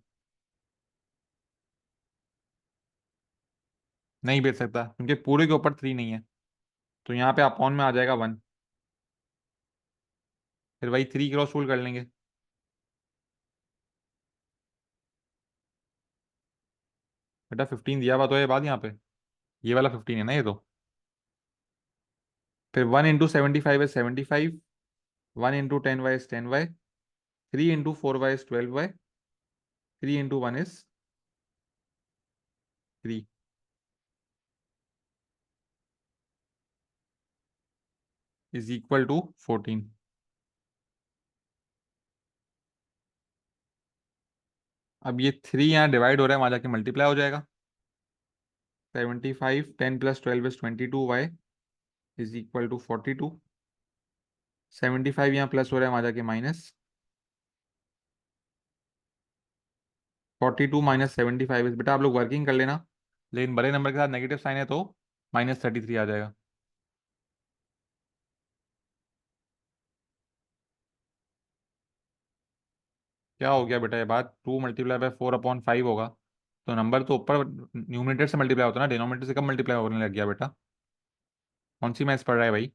नहीं भेज सकता क्योंकि पूरे के ऊपर 3 नहीं है। तो यहाँ पे अपॉन में आ जाएगा 1। फिर वही 3 क्रॉस टूल कर लेंगे। बेटा 15 दिया हुआ तो है बाद यहाँ पे, ये वाला 15 है ना ये तो। फिर 1 × 75 is 75, 1 × 10y is 10y, 3 × 4y is 12y, 3 × 1 is 3 is equal to 14। अब ये 3 यहाँ डिवाइड हो रहा है, वहां जाके मल्टीप्लाई हो जाएगा। 75, 10 + 12 is 22y is equal to 42। 75 यहाँ प्लस हो रहा है, वहां जाके माइनस। 42 - 75 इज, बेटा आप लोग वर्किंग कर लेना, लेकिन बड़े नंबर के साथ नेगेटिव साइन है तो -33 आ जाएगा। क्या हो गया बेटा ये बात? 2 × 4/5 होगा। तो नंबर तो ऊपर न्यूमरेटर से मल्टीप्लाई होता है ना, डिनोमिनेटर से कब मल्टीप्लाई होने लग गया बेटा? कौन सी मैथ्स पढ़ रहा है भाई?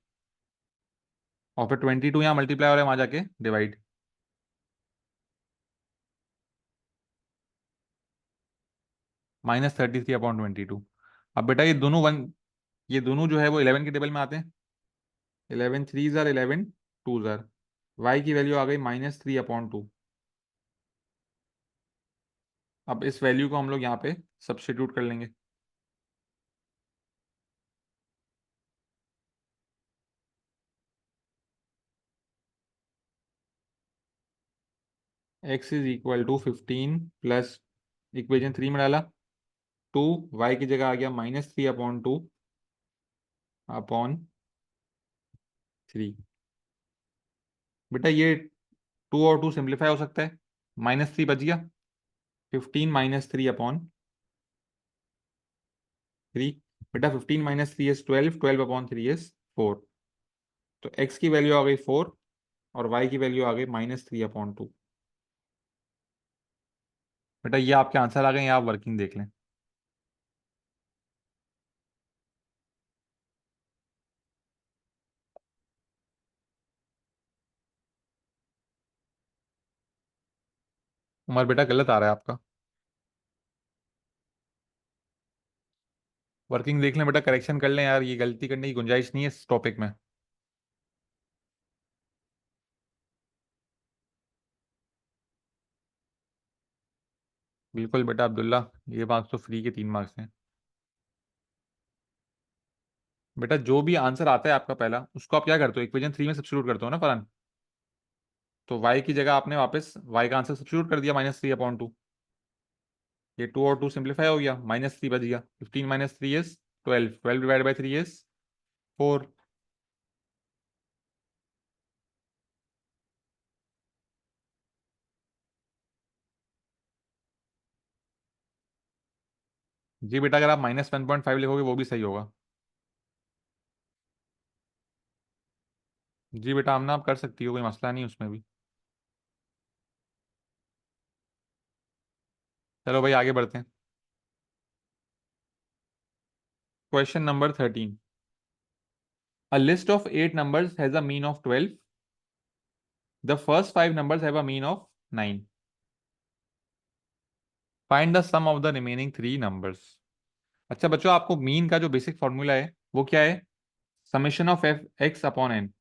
और फिर 22 यहाँ मल्टीप्लाई हो रहा है, वहां जाके डिवाइड। -33/22। अब बेटा ये दोनों जो है वो 11 के टेबल में आते हैं। 11 3 ज़ार 11 2 ज़ार, वाई की वैल्यू आ गई -3/2। अब इस वैल्यू को हम लोग यहाँ पे सब्स्टिट्यूट कर लेंगे। x is equal to 15 plus equation 3 में डाला 2, वाई की जगह आ गया -3/2/3। बेटा ये 2 और 2 सिंप्लीफाई हो सकता है, -3 बच गया। 15 - 3/3। बेटा 15 - 3 इज 12, 12/3 इज 4। तो x की वैल्यू आ गई 4 और y की वैल्यू आ गई -3/2। बेटा ये आपके आंसर आ गए, आप वर्किंग देख लें। उमर बेटा गलत आ रहा है आपका। वर्किंग देख लें बेटा, करेक्शन कर लें यार, ये गलती करने की गुंजाइश नहीं है इस टॉपिक में। बिल्कुल बेटा अब्दुल्ला, ये मार्क्स तो फ्री के 3 मार्क्स हैं। बेटा जो भी आंसर आता है आपका पहला, उसको आप क्या करते हो, इक्वेशन 3 में सब्स्टिट्यूट करते हो ना फरहान। तो y की जगह आपने वापस y का आंसर सब्स्टिट्यूट कर दिया -3/2। ये 2 और 2 सिंप्लीफाई हो गया, -3 बच गया। 15 - 3 इज 12, 12/3 इज 4। जी बेटा, अगर आप -1.5 लिखोगे वो भी सही होगा। जी बेटा, आमना आप कर सकती हो, कोई मसला नहीं उसमें भी। चलो भाई आगे बढ़ते हैं। Question number 13। A list of 8 numbers has a mean of 12. The first 5 numbers have a mean of 9. Find the sum of the remaining 3 numbers. अच्छा बच्चों, आपको मीन का जो बेसिक फॉर्मूला है वो क्या है? Summation of F X upon N.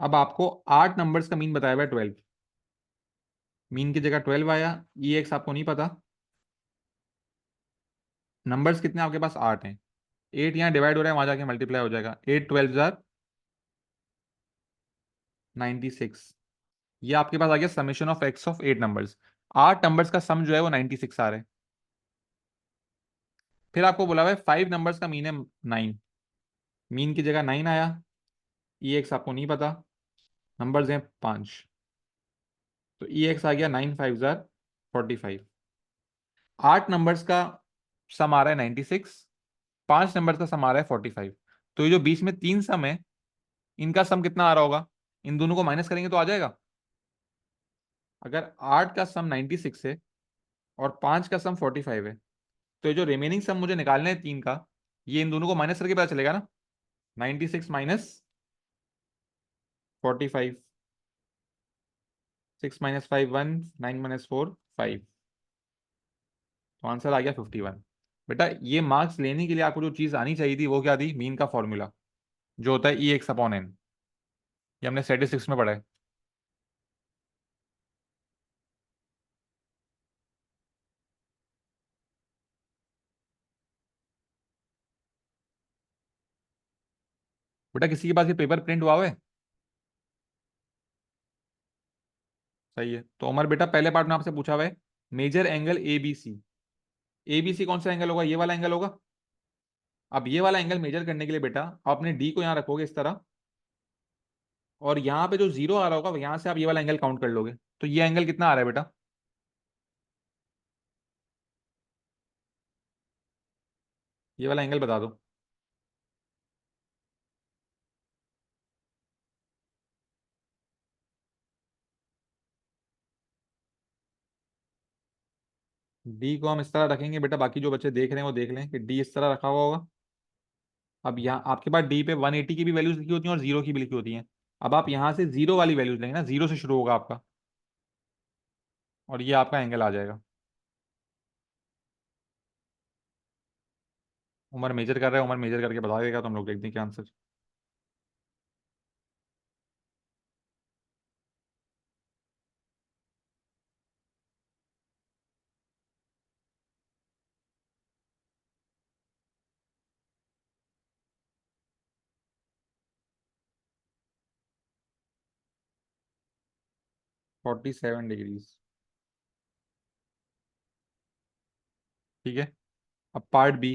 अब आपको 8 नंबर्स का मीन बताया हुआ है 12। मीन की जगह 12 आया। ई एक्स आपको नहीं पता। नंबर्स कितने आपके पास? 8 हैं। 8 यहाँ डिवाइड हो रहा है, वहां जाके मल्टीप्लाई हो जाएगा। 8 12 जार 96। ये आपके पास आ गया summation of x of 8 numbers. 8 numbers का सम जो है वो 96 आ रहा है। फिर आपको बोला हुआ है 5 नंबर्स का मीन है 9। मीन की जगह 9 आया। ई एक्स आपको नहीं पता। नंबर्स हैं 5। तो ई एक्स आ गया 9 5 जार 45। 8 नंबर्स का सम आ रहा है 96। 5 नंबर्स का सम आ रहा है 45। तो ये जो बीच में 3 सम है, इनका सम कितना आ रहा होगा? इन दोनों को माइनस करेंगे तो आ जाएगा। अगर 8 का सम 96 है और 5 का सम 45 है, तो ये जो रिमेनिंग सम मुझे निकालना है 3 का, ये इन दोनों को माइनस करके पता चलेगा ना। 96 माइनस 45। 6 - 5 1, 9 - 4 5। तो आंसर आ गया 51। बेटा ये मार्क्स लेने के लिए आपको जो चीज आनी चाहिए थी वो क्या थी? मीन का फॉर्मूला, जो होता है ई एक्स अपॉन एन। ये हमने स्टैटिस्टिक्स में पढ़ा है। बेटा किसी के पास ये पेपर प्रिंट हुआ हुआ है? सही है। तो उमर बेटा पहले पार्ट में आपसे पूछा हुआ है measure angle A B C. A B C कौन सा एंगल होगा? ये वाला एंगल होगा। अब ये वाला एंगल मेजर करने के लिए बेटा आप अपने डी को यहाँ रखोगे इस तरह, और यहाँ पे जो जीरो आ रहा होगा यहाँ से आप ये वाला एंगल काउंट कर लोगे। तो ये एंगल कितना आ रहा है बेटा? ये वाला एंगल बता दो। डी को हम इस तरह रखेंगे बेटा, बाकी जो बच्चे देख रहे हैं वो देख लें कि डी इस तरह रखा हुआ होगा। अब यहाँ आपके पास डी पे 180 की भी वैल्यूज लिखी होती हैं और जीरो की भी लिखी होती हैं। अब आप यहाँ से जीरो वाली वैल्यूज लेंगे ना, जीरो से शुरू होगा आपका, और ये आपका एंगल आ जाएगा। उमर मेजर कर रहा है, उमर मेजर करके बता देगा तो हम लोग देखते हैं क्या आंसर। 47 डिग्रीज। ठीक है। अब part B.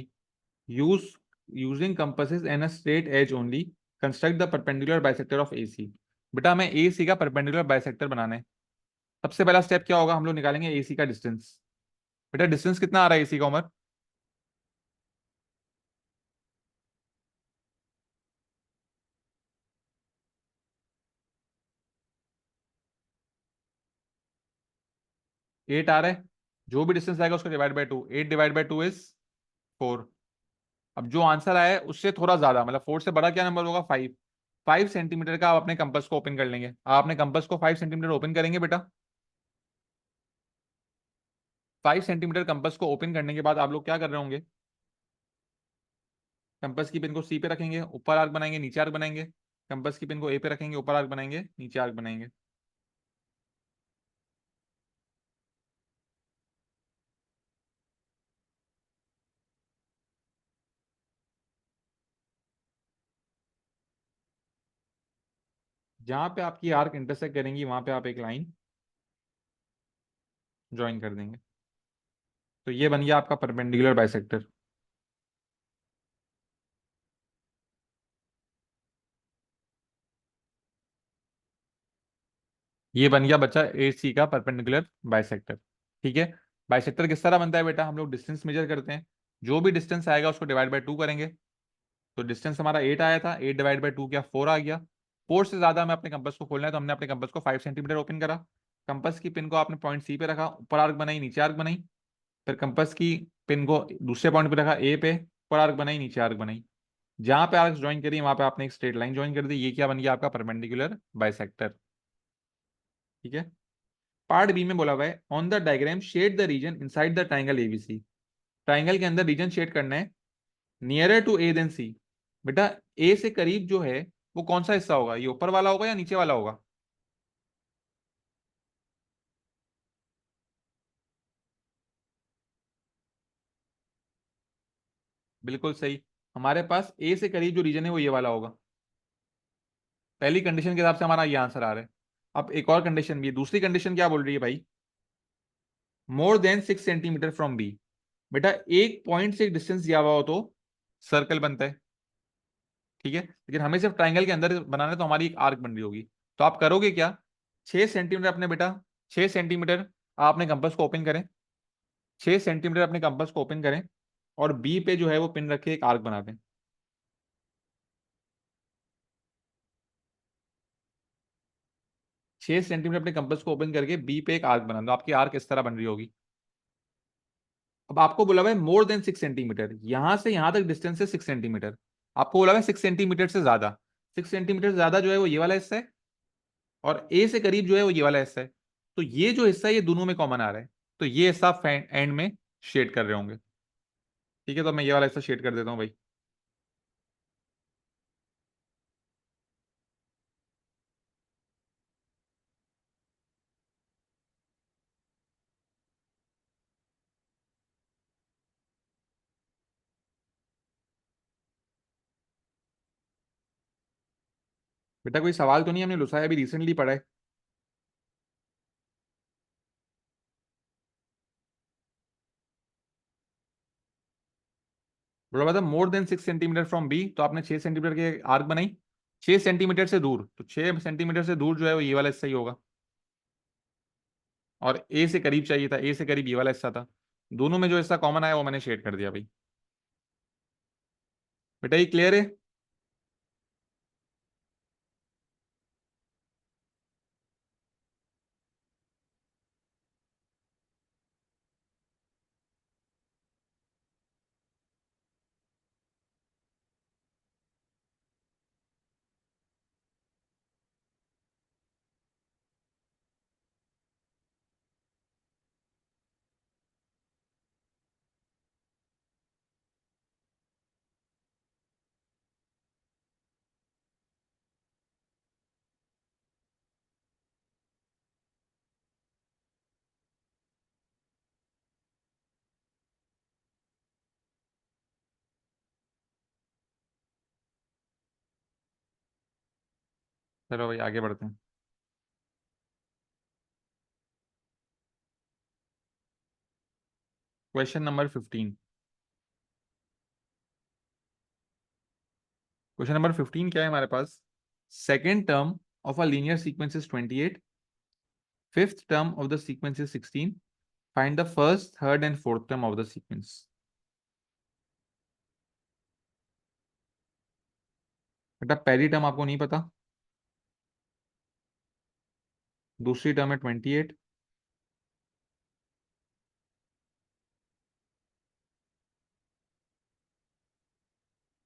Use using compasses and a straight edge only, construct the perpendicular bisector of A C. बेटा हमें ए सी का परपेंडिकुलर बाइसेक्टर बनाना है। सबसे पहला स्टेप क्या होगा? हम लोग निकालेंगे ए सी का डिस्टेंस। बेटा डिस्टेंस कितना आ रहा है ए सी का उमर? 8 आ रहा है। जो भी डिस्टेंस आएगा उसको divide by 2। 8 divide by 2 is 4। अब जो आंसर आया है उससे थोड़ा ज्यादा, मतलब 4 से बड़ा क्या नंबर होगा? 5। 5 सेंटीमीटर का आप अपने कंपास को ओपन कर लेंगे। आप अपने कंपास को 5 सेंटीमीटर ओपन करेंगे बेटा। 5 सेंटीमीटर कंपास को ओपन करने के बाद आप लोग क्या कर रहे होंगे? कंपास की पिन को सी पे रखेंगे, ऊपर आर्क बनाएंगे, नीचे आर्क बनाएंगे। कंपास की पिन को ए पे रखेंगे, ऊपर आर्क बनाएंगे, नीचे आर्क बनाएंगे। जहां पे आपकी आर्क इंटरसेक्ट करेंगी वहां पे आप एक लाइन ज्वाइन कर देंगे। तो ये बन गया आपका परपेंडिकुलर बाइसेक्टर। ये बन गया बच्चा ए सी का परपेंडिकुलर बाइसेक्टर। ठीक है। बाइसेक्टर किस तरह बनता है बेटा, हम लोग डिस्टेंस मेजर करते हैं, जो भी डिस्टेंस आएगा उसको डिवाइड बाय 2 करेंगे। तो डिस्टेंस हमारा 8 आया था, 8 डिवाइड बाय 2 क्या 4 आ गया। 4 से ज्यादा हमें अपने कंपास को खोलना है, तो हमने अपने कंपास को 5 सेंटीमीटर ओपन करा। कंपास की पिन को आपने पॉइंट सी पे रखा, ऊपर आर्क बनाई, नीचे आर्क बनाई। फिर कंपास की पिन को दूसरे पॉइंट पे रखा, ए पे, ऊपर आर्क बनाई, नीचे आर्क बनाई। जहां पे आर्क ज्वाइन करी वहां पे आपने एक स्ट्रेट लाइन ज्वाइन कर दी, ये क्या बन गया आपका परपेंडिकुलर बाइसेक्टर। ठीक है। पार्ट बी में बोला हुआ है on the diagram shade the region inside the triangle ABC. Triangle के अंदर रीजन शेड करना है nearer to A than C. बेटा ए से करीब जो है वो कौन सा हिस्सा होगा, ये ऊपर वाला होगा या नीचे वाला होगा। बिल्कुल सही। हमारे पास ए से करीब जो रीजन है वो ये वाला होगा। पहली कंडीशन के हिसाब से हमारा ये आंसर आ रहा है। अब एक और कंडीशन भी है, दूसरी कंडीशन क्या बोल रही है भाई, more than 6 centimetre from B. बेटा एक पॉइंट से डिस्टेंस दिया हुआ हो तो सर्कल बनता है। ठीक है, लेकिन हमें सिर्फ ट्राइंगल के अंदर बनाना है, तो हमारी एक आर्क बन रही होगी। तो आप करोगे क्या, 6 सेंटीमीटर अपने बेटा, 6 सेंटीमीटर आपने कंपास को ओपन करें, 6 सेंटीमीटर अपने कंपास को ओपन करें, और बी पे जो है वो पिन रखे एक आर्क बना दें। 6 सेंटीमीटर अपने कंपास को ओपन करके बी पे एक आर्क बना दो, आपकी आर्क इस तरह बन रही होगी। अब आपको बोला हुआ है मोर देन 6 सेंटीमीटर, यहां से यहां तक डिस्टेंस है 6 सेंटीमीटर। आपको बोला हुआ है 6 सेंटीमीटर से ज्यादा, 6 सेंटीमीटर से ज्यादा जो है वो ये वाला हिस्सा है, और ए से करीब जो है वो ये वाला हिस्सा है। तो ये जो हिस्सा है ये दोनों में कॉमन आ रहा है, तो ये हिस्सा आप एंड में शेड कर रहे होंगे। ठीक है, तो मैं ये वाला हिस्सा शेड कर देता हूँ भाई। बेटा कोई सवाल तो नहीं, हमने लुसाया अभी रिसेंटली पढ़ा है। बोला था more than 6 centimetre from B, तो आपने 6 सेंटीमीटर के आर्क बनाई। 6 सेंटीमीटर से दूर, तो 6 सेंटीमीटर से दूर जो है वो ये वाला हिस्सा ही होगा। और ए से करीब चाहिए था, ए से करीब ये वाला हिस्सा था। दोनों में जो हिस्सा कॉमन आया वो मैंने शेड कर दिया भाई। बेटा ये क्लियर है। चलो भाई आगे बढ़ते हैं। Question number 15। क्वेश्चन नंबर 15 क्या है हमारे पास, second term of a linear sequence is 28, fifth term of the sequence is 16, find the first third and fourth term of the sequence. बेटा पहली टर्म आपको नहीं पता, दूसरी टर्म है 28,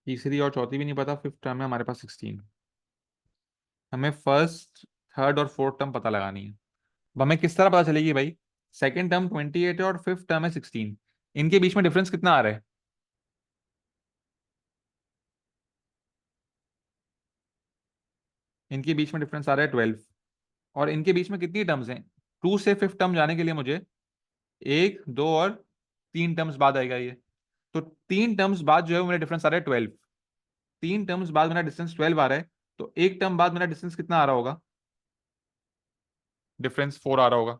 तीसरी और चौथी भी नहीं पता, फिफ्थ टर्म है हमारे पास 16। हमें फर्स्ट थर्ड और फोर्थ टर्म पता लगानी है। अब हमें किस तरह पता चलेगी भाई, सेकेंड टर्म 28 है और फिफ्थ टर्म है 16, इनके बीच में डिफरेंस कितना आ रहा है। इनके बीच में डिफरेंस आ रहा है 12। और इनके बीच में कितनी टर्म्स हैं, 2 से फिफ्थ टर्म जाने के लिए मुझे एक, दो और 3 टर्म्स बाद आएगा ये। तो 3 टर्म्स बाद जो है वो मेरा डिफरेंस आ रहा है 12। 3 टर्म्स बाद मेरा डिस्टेंस 12 आ रहा है, तो एक टर्म बाद मेरा डिस्टेंस कितना आ रहा होगा, डिफरेंस 4 आ रहा होगा।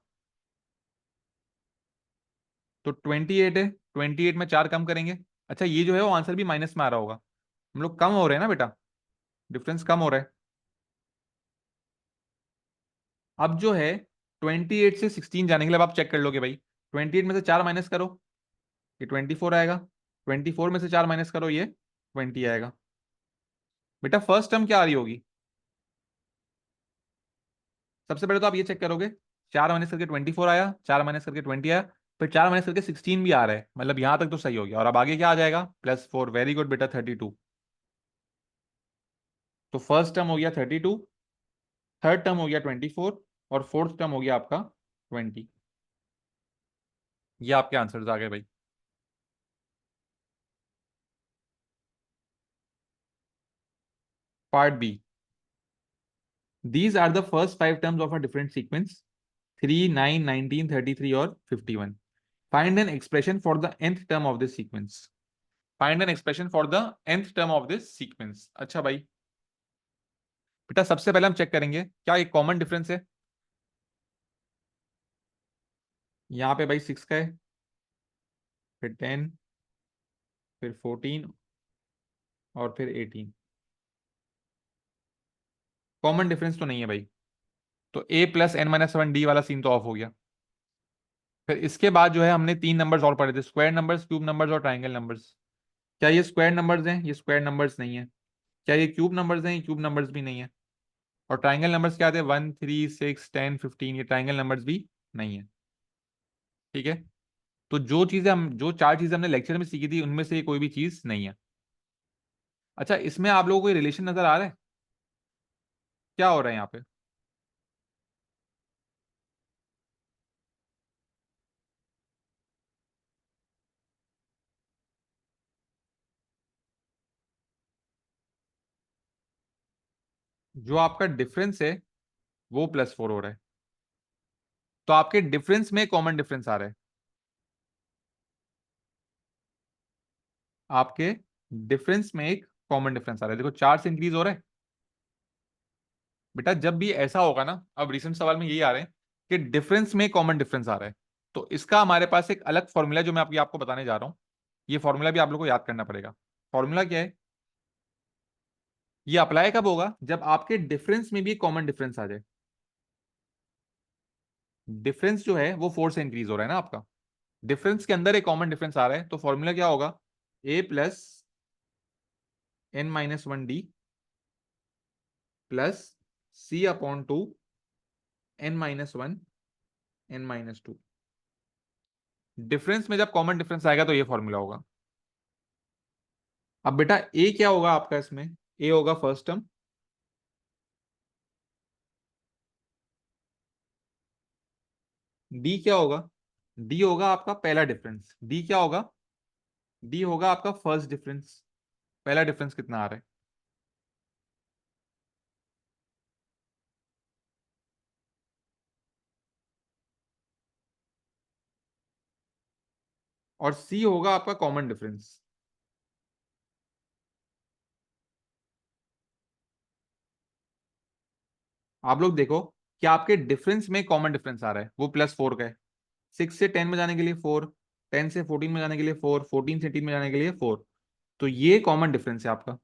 तो 28 है, 28 में 4 कम करेंगे। अच्छा ये जो है वो आंसर भी माइनस में आ रहा होगा, हम लोग कम हो रहे हैं ना बेटा, डिफरेंस कम हो रहा है। अब जो है 28 से 16 जाने के लिए अब आप चेक कर लोगे भाई, 28 में से 4 माइनस करो, ये 24 आएगा। 24 में से 4 माइनस करो, ये 20 आएगा। बेटा फर्स्ट टर्म क्या आ रही होगी? सबसे पहले तो आप ये चेक करोगे, 4 माइनस करके 24 आया, 4 माइनस करके 20 आया, फिर 4 माइनस करके 16 भी आ रहा है, मतलब यहां तक तो सही हो गया। और अब आगे क्या आ जाएगा? +4। वेरी गुड बेटा, 32। तो फर्स्ट टर्म हो गया 32, थर्ड टर्म हो गया 24, और फोर्थ टर्म हो गया आपका 20। ये आपके आंसर्स आ गए भाई। Part B, these are the first 5 terms of a different sequence, 3, 9, 19, 33 और 51। Find an expression for the nth term of this sequence. Find an expression for the nth term of this sequence. अच्छा भाई, बेटा सबसे पहले हम check करेंगे क्या एक कॉमन डिफरेंस है। यहाँ पे भाई 6 का है, फिर 10, फिर 14 और फिर 18। कॉमन डिफरेंस तो नहीं है भाई, तो a+n-1 d वाला सीन तो ऑफ हो गया। फिर इसके बाद जो है हमने 3 नंबर्स और पढ़े थे, स्क्वायर नंबर्स, क्यूब नंबर्स और ट्राइंगल नंबर्स। क्या ये स्क्वायर नंबर्स हैं? ये स्क्वायर नंबर्स नहीं है। क्या ये क्यूब नंबर्स हैं? ये क्यूब नंबर्स भी नहीं है। और ट्राइंगल नंबर्स क्या थे? 1, 3, 6, 10, 15, ये ट्राइंगल नंबर्स भी नहीं है। ठीक है, तो जो 4 चीजें हमने लेक्चर में सीखी थी उनमें से ये कोई भी चीज नहीं है। अच्छा, इसमें आप लोगों को रिलेशन नजर आ रहा है? क्या हो रहा है यहाँ पे? जो आपका डिफरेंस है वो +4 हो रहा है, तो आपके डिफरेंस में कॉमन डिफरेंस आ रहा है। आपके डिफरेंस में एक कॉमन डिफरेंस आ रहा है, देखो 4 से इंक्रीज हो रहा है। बेटा जब भी ऐसा होगा ना, अब रिसेंट सवाल में यही आ रहे हैं कि डिफरेंस में कॉमन डिफरेंस आ रहा है, तो इसका हमारे पास एक अलग फॉर्मूला जो मैं आपको बताने जा रहा हूं। ये फॉर्मूला भी आप लोगों को याद करना पड़ेगा। फॉर्मूला क्या है? ये अप्लाई कब होगा? जब आपके डिफरेंस में भी कॉमन डिफरेंस आ जाए। डिफरेंस जो है वो 4 से इंक्रीज हो रहा है ना आपका, डिफरेंस के अंदर एक कॉमन डिफरेंस आ रहा है, तो फॉर्मूला क्या होगा? a+n-1d plus c/2 n-1 n-2। Difference में जब कॉमन डिफरेंस आएगा तो ये फॉर्मूला होगा। अब बेटा ए क्या होगा आपका इसमें? ए होगा फर्स्ट टर्म। डी क्या होगा? डी होगा आपका पहला डिफरेंस। डी क्या होगा? डी होगा आपका फर्स्ट डिफरेंस। पहला डिफरेंस कितना आ रहा है? और सी होगा आपका कॉमन डिफरेंस। आप लोग देखो कि आपके डिफरेंस में कॉमन डिफरेंस आ रहा है, वो +4 का है। 6 से 10 में जाने के लिए 4, 10 से 14 में जाने के लिए 4, 14 से 18 में जाने के लिए 4। तो ये कॉमन डिफरेंस है आपका।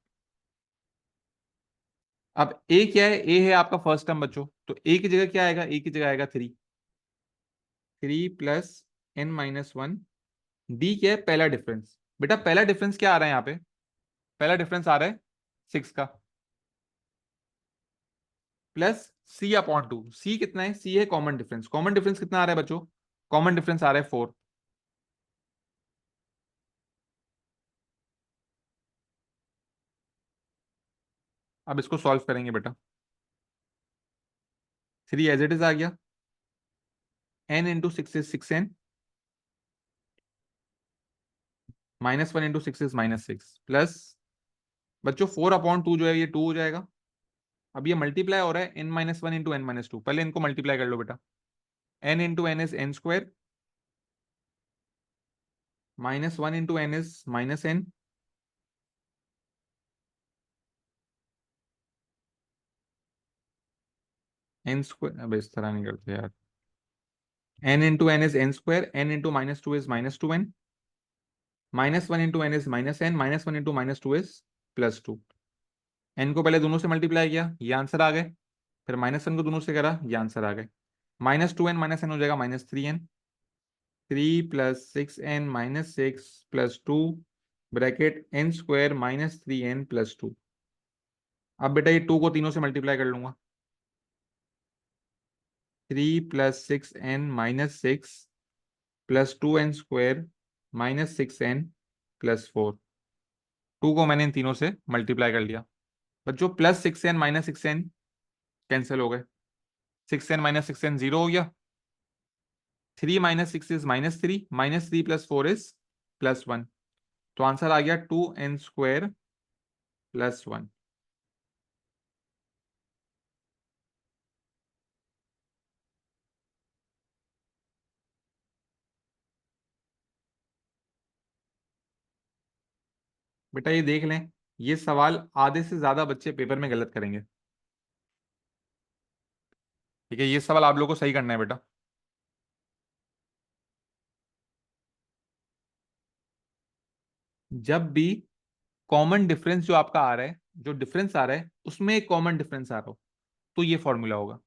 अब ए क्या है? ए है आपका फर्स्ट टर्म बच्चों, तो ए की जगह क्या आएगा? ए की जगह आएगा 3। 3+n-1। डी क्या है? पहला डिफरेंस। बेटा पहला डिफरेंस क्या आ रहा है यहाँ पे? पहला डिफरेंस आ रहा है 6 का, प्लस c/2। सी कितना है? सी है कॉमन डिफरेंस। कॉमन डिफरेंस कितना आ रहा है बच्चों? कॉमन डिफरेंस आ रहा है 4। अब इसको सॉल्व करेंगे बेटा। 3 एज इट इज आ गया, n × 6 is 6n, -1 × 6 is -6, plus बच्चों 4/2 जो है ये 2 हो जाएगा। अब ये मल्टीप्लाई हो रहा है n-1 × n-2, पहले इनको मल्टीप्लाई कर लो बेटा। n × n is n², -1 × n is -n, n²। अब इस तरह नहीं करते यार। n × n is n², n × -2 is -2n, -1 × n is -n, -1 × -2 is +2। n को पहले दोनों से मल्टीप्लाई किया, ये आंसर आ गए। फिर -1 को दोनों से करा, ये आंसर आ गए। -2n -n हो जाएगा -3n। 3 + 6n - 6 + 2 bracket n² - 3n + 2। अब बेटा ये 2 को तीनों से मल्टीप्लाई कर लूंगा। 3 + 6n - 6 + 2n² - 6n + 4। 2 को मैंने इन तीनों से मल्टीप्लाई कर लिया। बच्चों +6n - 6n कैंसिल हो गए। 6n - 6n 0 हो गया। 3 - 6 इज -3, -3 + 4 इज +1। तो आंसर आ गया 2n² + 1। बेटा ये देख लें, ये सवाल आधे से ज्यादा बच्चे पेपर में गलत करेंगे। ठीक है, ये सवाल आप लोगों को सही करना है बेटा। जब भी कॉमन डिफरेंस जो आपका आ रहा है, जो डिफरेंस आ रहा है उसमें एक कॉमन डिफरेंस आ रहा हो, तो ये फॉर्मूला होगा।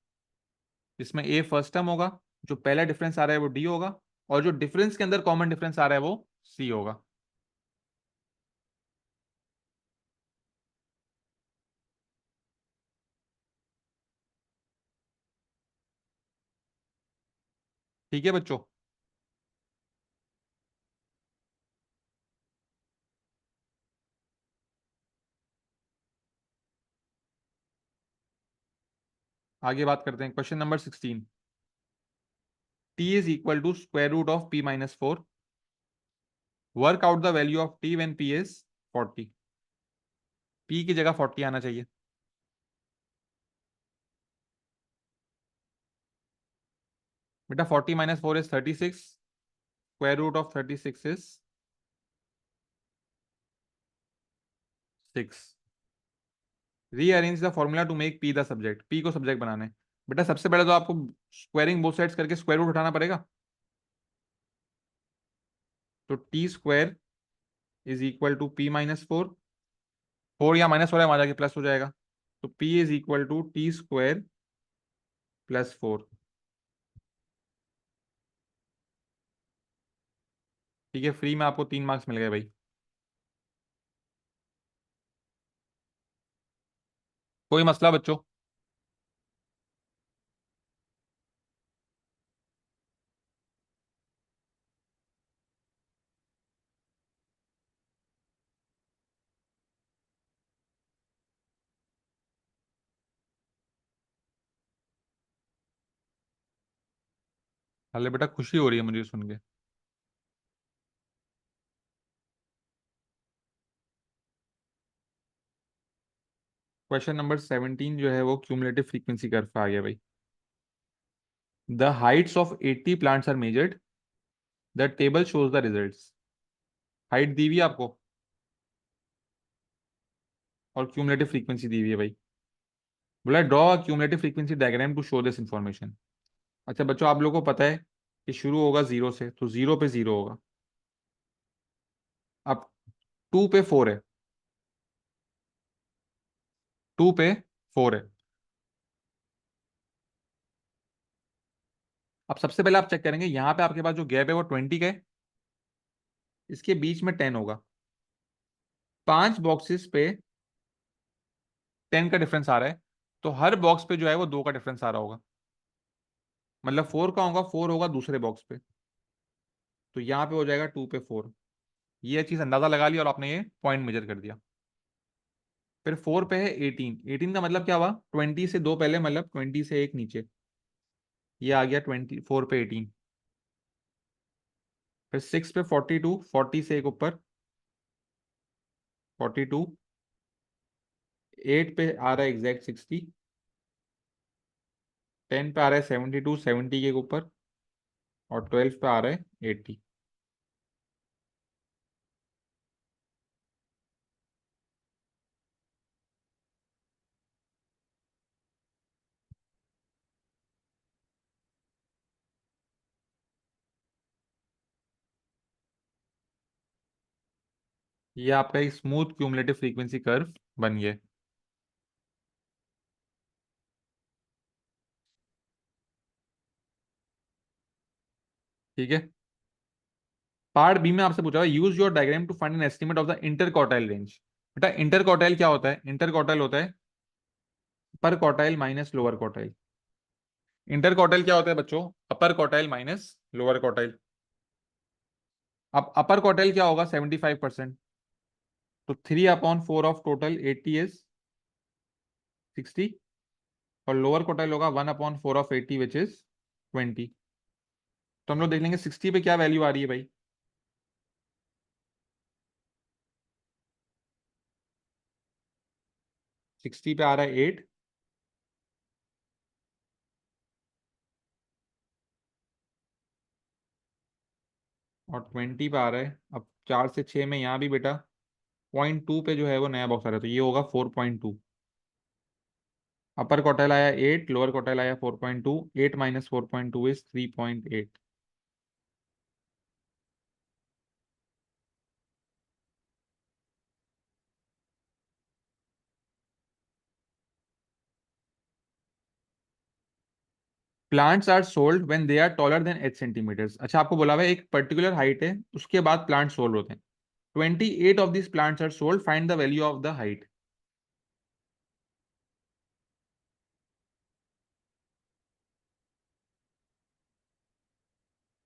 जिसमें ए फर्स्ट टर्म होगा, जो पहला डिफरेंस आ रहा है वो डी होगा, और जो डिफरेंस के अंदर कॉमन डिफरेंस आ रहा है वो सी होगा। ठीक है बच्चों। आगे बात करते हैं, question number 16। T is equal to √(p - 4). Work out the value of T when P is 40। P की जगह 40 आना चाहिए। बेटा 40 - 4 इज 36। √(36) इज 6। Rearrange the formula to make P the subject. P को सब्जेक्ट बनाना है। बेटा सबसे पहले तो आपको स्क्वायरिंग बोथ साइड्स करके स्क्वायर रूट उठाना पड़ेगा। तो t² = p - 4। 4 या माइनस हो रहा है, वहां जाके प्लस हो जाएगा। तो p = t² + 4। ठीक है, फ्री में आपको 3 मार्क्स मिल गए भाई। कोई मसला बच्चों? हाले बेटा खुशी हो रही है मुझे सुन के। क्वेश्चन नंबर 17 जो है वो क्यूमुलेटिव फ्रीक्वेंसी कर्व पे आ गया भाई। The heights of 80 plants are measured. The table shows the results. Height दी हुई है आपको और क्यूमुलेटिव फ्रीक्वेंसी दी हुई है भाई। बोला draw a cumulative frequency diagram to show this information. अच्छा बच्चों, आप लोगों को पता है कि शुरू होगा 0 से, तो 0 पे 0 होगा। अब 2 पे 4 है। 2 पे 4 है। अब सबसे पहले आप चेक करेंगे, यहाँ पे आपके पास जो गैप है वो 20 का है। इसके बीच में 10 होगा। 5 बॉक्सेस पे 10 का डिफरेंस आ रहा है, तो हर बॉक्स पे जो है वो 2 का डिफरेंस आ रहा होगा। मतलब 4 का होगा, 4 होगा दूसरे बॉक्स पे। तो यहाँ पे हो जाएगा 2 पे 4। ये चीज अंदाजा लगा लिया और आपने ये पॉइंट मेजर कर दिया। फिर 4 पे है 18। 18 का मतलब क्या हुआ? 20 से 2 पहले, मतलब 20 से 1 नीचे। ये आ गया 24 पे 18। फिर 6 पे 42। 40 से एक ऊपर 42। 8 पे आ रहा है एग्जैक्ट 60। 10 पे आ रहा है 72। 70 के ऊपर। और 12 पे आ रहा है 80। ये आपका एक स्मूथ क्यूमुलेटिव फ्रीक्वेंसी कर्व बन गया। ठीक है। पार्ट बी में आपसे पूछा हुआ use your diagram to find an estimate of the inter quartile range. बेटा इंटर क्वार्टाइल क्या होता है? इंटर क्वार्टाइल होता है upper quartile minus lower quartile. Inter quartile क्या होता है बच्चों? Upper quartile minus lower quartile. अब अपर क्वार्टाइल क्या होगा? 75%। तो 3/4 ऑफ टोटल 80 इज 60। और लोअर क्वार्टाइल होगा 1/4 ऑफ 80 विच इज 20। तो हम लोग देख लेंगे 60 पे क्या वैल्यू आ रही है भाई। 60 पे आ रहा है 8। और 20 पे आ रहा है, अब 4 से 6 में यहाँ भी बेटा 0.2 पे जो है वो नया बॉक्स आ रहा है, तो ये होगा 4.2। अपर क्वार्टाइल आया 8, लोअर क्वार्टाइल आया 4.2। 8 minus 4.2 is 3.8। Plants are sold when they are taller than 8 centimetres. अच्छा, आपको बोला हुआ है एक पर्टिकुलर हाइट है, उसके बाद प्लांट सोल्ड होते हैं। 28 of this plants are sold, find the value of the height.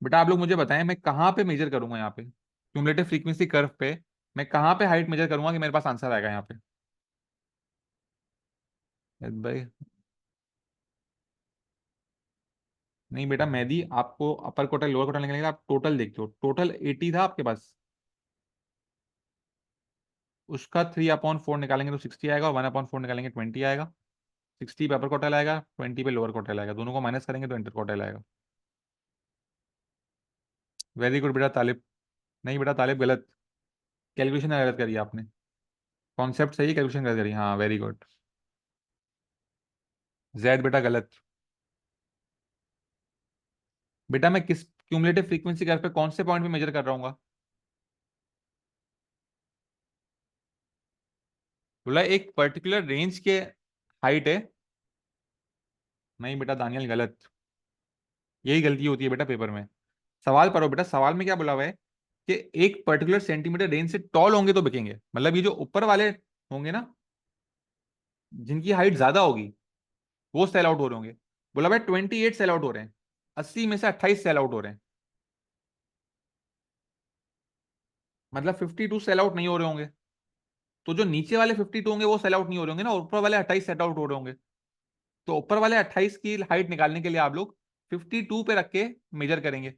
बेटा आप लोग मुझे बताएं, मैं कहाँ पे मेजर करूंगा यहाँ पे क्यूमुलेटिव फ्रीक्वेंसी कर्व पे? मैं कहाँ पे हाइट मेजर करूंगा कि मेरे पास आंसर आएगा यहाँ पे? भाई नहीं बेटा, मेहदी आपको अपर कोटल लोअर कोटल निकलेगा, आप टोटल देखते हो, टोटल 80 था आपके पास। उसका 3/4 निकालेंगे तो 60 आएगा, और 1/4 निकालेंगे 20 आएगा। 60 पे अपर कोटल आएगा, 20 पे लोअर कोटल आएगा, दोनों को माइनस करेंगे तो इंटर कोटल आएगा। वेरी गुड बेटा तालिब। नहीं बेटा तालिब, गलत कैलकुलेशन गलत करी आपने। कॉन्सेप्ट सही, कैलकुलेशन गलत करी, हाँ वेरी गुड। जेड बेटा गलत। बेटा मैं किस क्यूमुलेटिव फ्रीक्वेंसी कर्व पे कौन से पॉइंट पे मेजर कर रहा हूँ? बोला एक पर्टिकुलर रेंज के हाइट है। नहीं बेटा दानियल गलत। यही गलती होती है बेटा पेपर में। सवाल पढ़ो बेटा, सवाल में क्या बोला हुआ है कि एक पर्टिकुलर सेंटीमीटर रेंज से टॉल होंगे तो बिकेंगे, मतलब ये जो ऊपर वाले होंगे ना, जिनकी हाइट ज्यादा होगी, वो सेल आउट हो रहे होंगे। बोला भाई 28 सेल आउट हो रहे हैं, 80 में से 28 सेल आउट हो रहे हैं, मतलब 52 सेल आउट नहीं हो रहे होंगे। तो जो नीचे वाले 52 होंगे वो सेल आउट नहीं हो रहे होंगे ना, ऊपर वाले 28 सेट आउट हो रहे होंगे। तो ऊपर वाले 28 की हाइट निकालने के लिए आप लोग 52 पे रख के मेजर करेंगे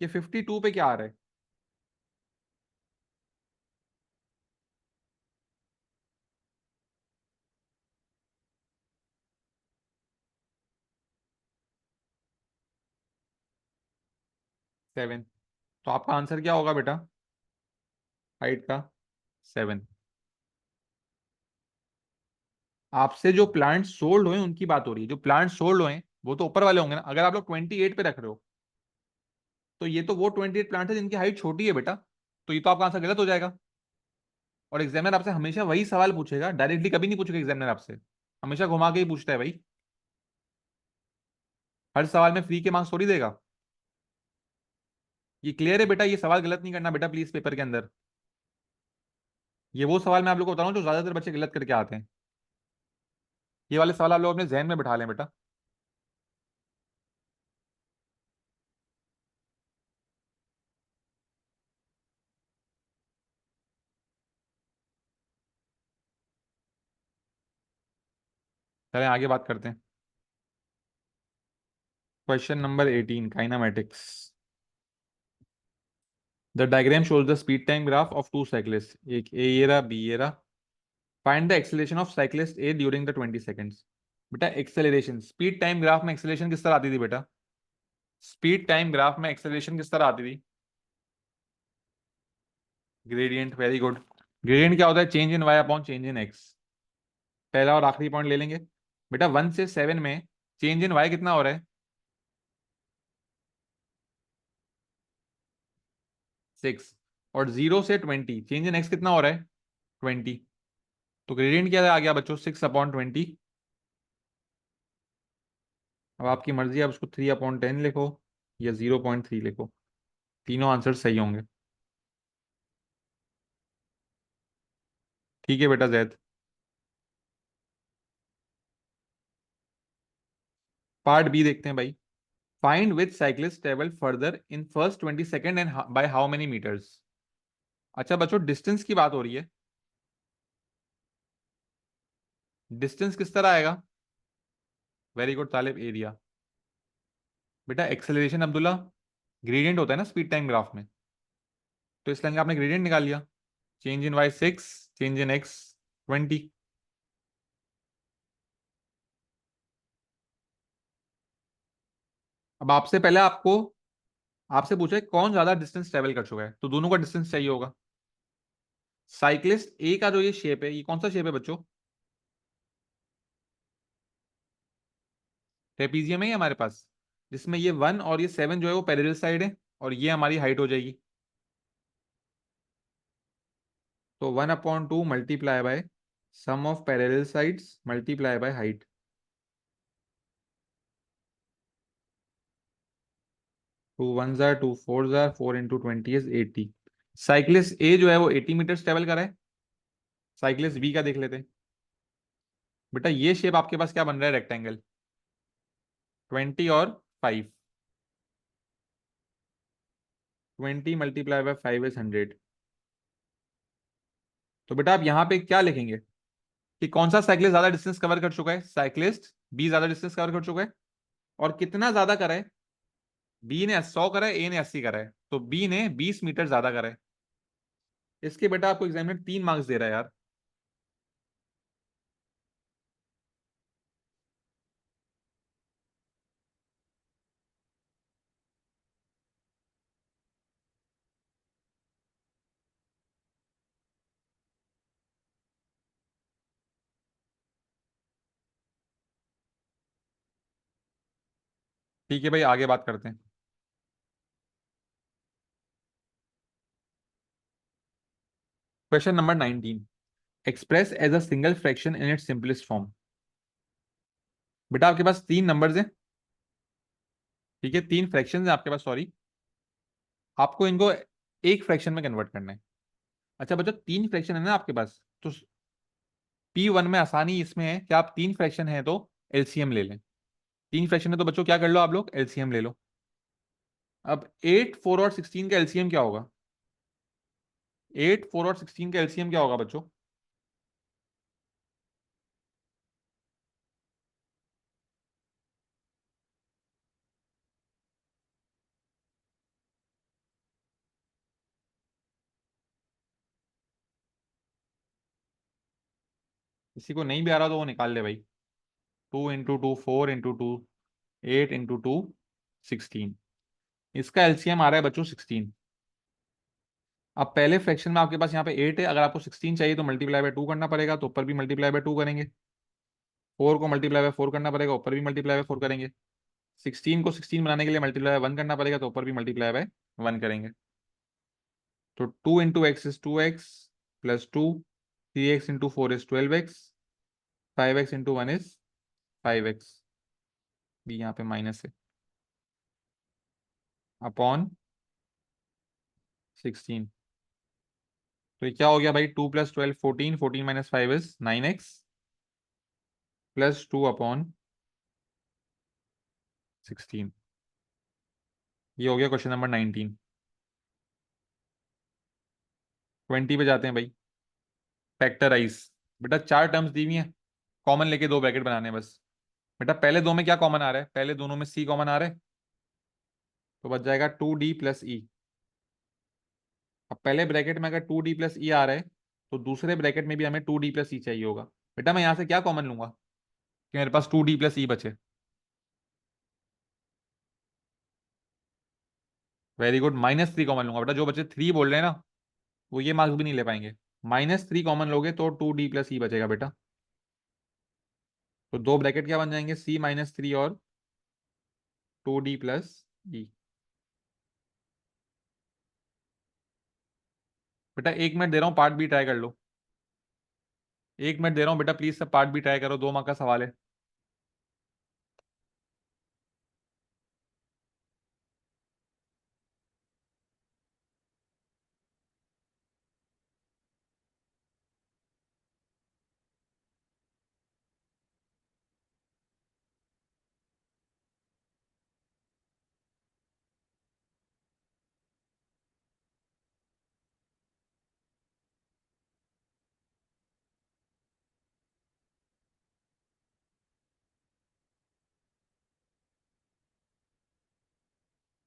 कि 52 पे क्या आ रहा है। 7। तो आपका आंसर क्या होगा बेटा हाइट का? 7। आपसे जो प्लांट सोल्ड हुए उनकी बात हो रही है, जो प्लांट सोल्ड हुए वो तो ऊपर वाले होंगे ना। अगर आप लोग 28 पे रख रहे हो, तो ये तो वो 28 प्लांट है जिनकी हाइट छोटी है बेटा। तो ये तो आपका आंसर गलत हो जाएगा। और एग्जामिनर आपसे हमेशा वही सवाल पूछेगा, डायरेक्टली कभी नहीं पूछेगा एग्जामिनर आपसे। हमेशा घुमा के ही पूछता है भाई। हर सवाल में फ्री के मार्क्स थोड़ी देगा। ये क्लियर है बेटा, ये सवाल गलत नहीं करना बेटा प्लीज पेपर के अंदर। ये वो सवाल मैं आप लोग को बता रहा हूँ जो ज्यादातर बच्चे गलत करके आते हैं। ये वाले सवाल आप लोग अपने जहन में बिठा लें बेटा। चलें आगे बात करते हैं। Question number 18, kinematics. The diagram shows the speed time graph of two cyclist, एक ए ये रहा, बी ये रहा। Find the acceleration of cyclist A during the 20 seconds. बेटा एक्सेलरेशन, स्पीड टाइम ग्राफ में एक्सेलरेशन किस तरह आती थी बेटा? स्पीड टाइम ग्राफ में एक्सेलरेशन किस तरह आती थी? Gradient, very good. ग्रेडियंट क्या होता है? Change in Y upon change in X. पहला और आखिरी पॉइंट ले लेंगे। बेटा 1 से 7 में चेंज इन वाई कितना हो रहा है? 6। और 0 से 20 चेंज इन एक्स कितना हो रहा है? 20। तो ग्रेडियंट क्या आ गया बच्चों? 6/20। अब आपकी मर्जी है, आप उसको 3/10 लिखो या 0.3 लिखो। तीनों आंसर सही होंगे। ठीक है बेटा जैद। पार्ट बी देखते हैं भाई। Find which cyclist travel further in first 20 second and by how many metres. अच्छा बच्चों डिस्टेंस की बात हो रही है। डिस्टेंस किस तरह आएगा? वेरी गुड तालिब, एरिया। बेटा एक्सेलरेशन अब्दुल्ला ग्रेडियंट होता है ना स्पीड टाइम ग्राफ में, तो इस लाइन का आपने ग्रेडियंट निकाल लिया। Change in Y 6, change in X 20। अब आपसे पहले आपको आपसे पूछा है कौन ज्यादा डिस्टेंस ट्रेवल कर चुका है, तो दोनों का डिस्टेंस चाहिए होगा। साइक्लिस्ट ए का जो ये शेप है, ये कौन सा शेप है बच्चों? ट्रेपीजियम है ये हमारे पास, जिसमें ये 1 और ये 7 जो है वो पैरेलल साइड है, और ये हमारी हाइट हो जाएगी। तो 1/2 multiply by sum of parallel sides multiply by height. Two one जार, टू फोर जार, 4 × 20 इज 80। साइक्लिस्ट ए जो है वो 80 मीटर ट्रेवल करा है। साइक्लिस्ट बी का देख लेते हैं। बेटा ये शेप आपके पास क्या बन रहा है, रेक्टेंगल। 20 और 5। 20 × 5 इज 100। तो बेटा आप यहाँ पे क्या लिखेंगे कि कौन सा साइक्लिस्ट ज्यादा डिस्टेंस कवर कर चुका है? साइक्लिस्ट बी ज्यादा डिस्टेंस कवर कर चुका है। और कितना ज्यादा करा है? बी ने 100 करा है, ए ने 80 करा है, तो बी ने 20 मीटर ज्यादा करा है। इसके बेटा आपको एग्जाम में 3 मार्क्स दे रहा है यार। ठीक है भाई आगे बात करते हैं। Question number 19। Express as a single fraction in its simplest form. बेटा आपके पास 3 नंबर्स हैं। ठीक है, 3 फ्रैक्शंस हैं आपके पास, सॉरी। आपको इनको एक फ्रैक्शन में कन्वर्ट करना है। अच्छा बच्चों 3 फ्रैक्शन है ना आपके पास, तो P1 में आसानी इसमें है कि आप 3 फ्रैक्शन है तो एलसीएम ले लें। 3 फ्रैक्शन है तो बच्चों क्या कर लो, आप लोग एलसीएम ले लो। अब 8, 4 और 16 का एलसीएम क्या होगा? 8, 4 और 16 का एलसीएम क्या होगा बच्चों? किसी को नहीं भी आ रहा तो वो निकाल ले भाई। 2 × 2 4 × 2 8 × 2 16। इसका एलसीएम आ रहा है बच्चों 16। अब पहले फ्रैक्शन में आपके पास यहाँ पे 8 है, अगर आपको 16 चाहिए तो मल्टीप्लाई बाय 2 करना पड़ेगा, तो ऊपर भी मल्टीप्लाई बाय 2 करेंगे। 4 को मल्टीप्लाई बाय 4 करना पड़ेगा, ऊपर भी मल्टीप्लाई बाय 4 करेंगे। 16 को 16 बनाने के लिए मल्टीप्लाई बाय 1 करना पड़ेगा, तो ऊपर भी मल्टीप्लाई बाय 1 करेंगे। तो 2 × x is 2x plus 2, 3x × 4 is 12x, 5x × 1 is 5x। भी यहाँ पे माइनस है, अपॉन 16। तो ये क्या हो गया भाई, 2 + 12 14, 14 - 5 इज 9x प्लस 2/16। ये हो गया क्वेश्चन नंबर 19। 20 पे जाते हैं भाई। फैक्टराइज। बेटा 4 टर्म्स दी हुई हैं, कॉमन लेके 2 ब्रैकेट बनाने हैं बस। बेटा पहले दो में क्या कॉमन आ रहा है? पहले दोनों में सी कॉमन आ रहा है, तो बच जाएगा 2D + E। अब पहले ब्रैकेट में अगर 2D + E आ रहा है, तो दूसरे ब्रैकेट में भी हमें 2D + E चाहिए होगा। बेटा मैं यहाँ से क्या कॉमन लूंगा कि मेरे पास 2D + E बचे? वेरी गुड, -3 कॉमन लूंगा। बेटा जो बच्चे 3 बोल रहे हैं ना, वो ये मार्क्स भी नहीं ले पाएंगे। -3 कॉमन लोगे तो 2D + E बचेगा बेटा। तो दो ब्रैकेट क्या बन जाएंगे, C - 3 और 2D + E। बेटा 1 मिनट दे रहा हूँ, पार्ट भी ट्राई कर लो। 1 मिनट दे रहा हूँ बेटा, प्लीज सब पार्ट भी ट्राई करो, 2 मार्क का सवाल है।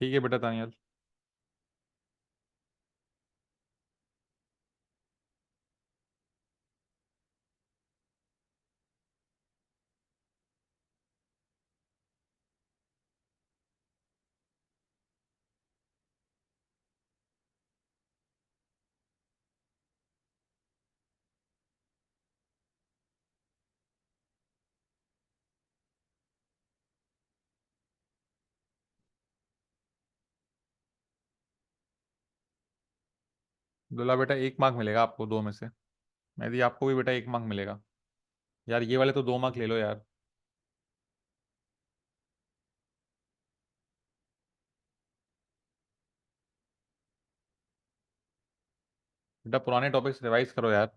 ठीक है बेटा तानियल। दूल्हा बेटा 1 मार्क मिलेगा आपको 2 में से। मेहदी आपको भी बेटा 1 मार्क मिलेगा। यार ये वाले तो 2 मार्क ले लो यार। बेटा पुराने टॉपिक्स रिवाइज करो यार।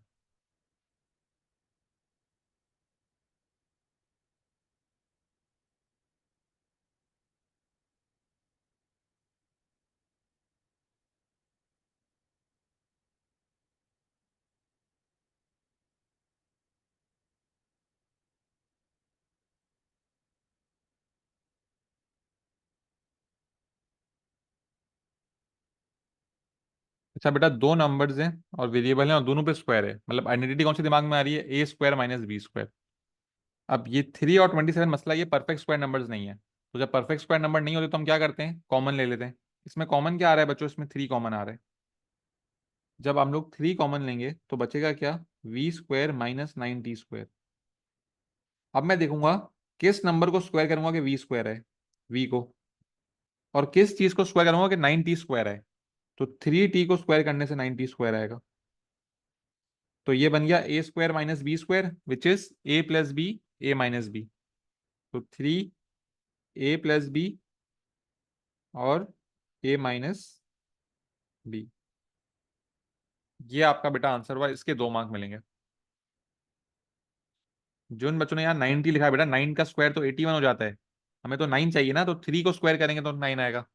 अच्छा बेटा, दो नंबर्स हैं और वेरिएबल हैं और दोनों पे स्क्वायर है, मतलब आइडेंटिटी कौन सी दिमाग में आ रही है? ए स्क्वायर माइनस बी स्क्वायर। अब ये 3 और 27 मसला, ये परफेक्ट स्क्वायर नंबर्स नहीं है। तो जब परफेक्ट स्क्वायर नंबर नहीं होते तो हम क्या करते हैं? कॉमन ले लेते हैं। इसमें कॉमन क्या आ रहा है बच्चों? इसमें 3 कॉमन आ रहा है। जब हम लोग 3 कॉमन लेंगे तो बचेगा क्या? V square minus 9 T square. अब मैं देखूंगा किस नंबर को स्क्वायर करूंगा कि वी स्क्वायर है, वी को, और किस चीज को स्क्वायर करूंगा कि 9 टी स्क्वायर है। तो 3 टी को स्क्वायर करने से 9 टी स्क्वायर आएगा। तो ये बन गया A square minus B square which is A plus B, A minus B. तो 3 ए प्लस बी और ए माइनस बी। ये आपका बेटा आंसर हुआ, इसके 2 मार्क मिलेंगे। जिन बच्चों ने यहाँ 90 लिखा है बेटा, 9 का स्क्वायर तो 81 हो जाता है। हमें तो 9 चाहिए ना, तो 3 को स्क्वायर करेंगे तो 9 आएगा।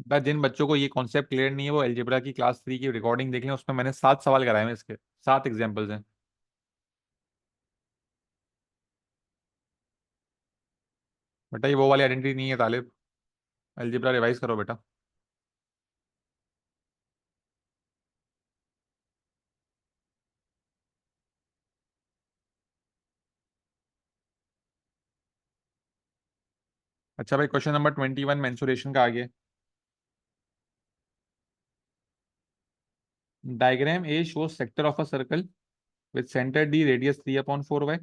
बस जिन बच्चों को ये कॉन्सेप्ट क्लियर नहीं है वो एलजेब्रा की क्लास 3 की रिकॉर्डिंग देख लें, उसमें मैंने 7 सवाल कराए हैं, इसके 7 एग्जाम्पल्स हैं। बेटा ये वो वाली आइडेंटिटी नहीं है तालिब। एलजेब्रा रिवाइज करो बेटा। अच्छा भाई, क्वेश्चन नंबर 21 मेंसुरेशन का आगे। Diagram A shows sector of a circle with centre D radius 3/4y।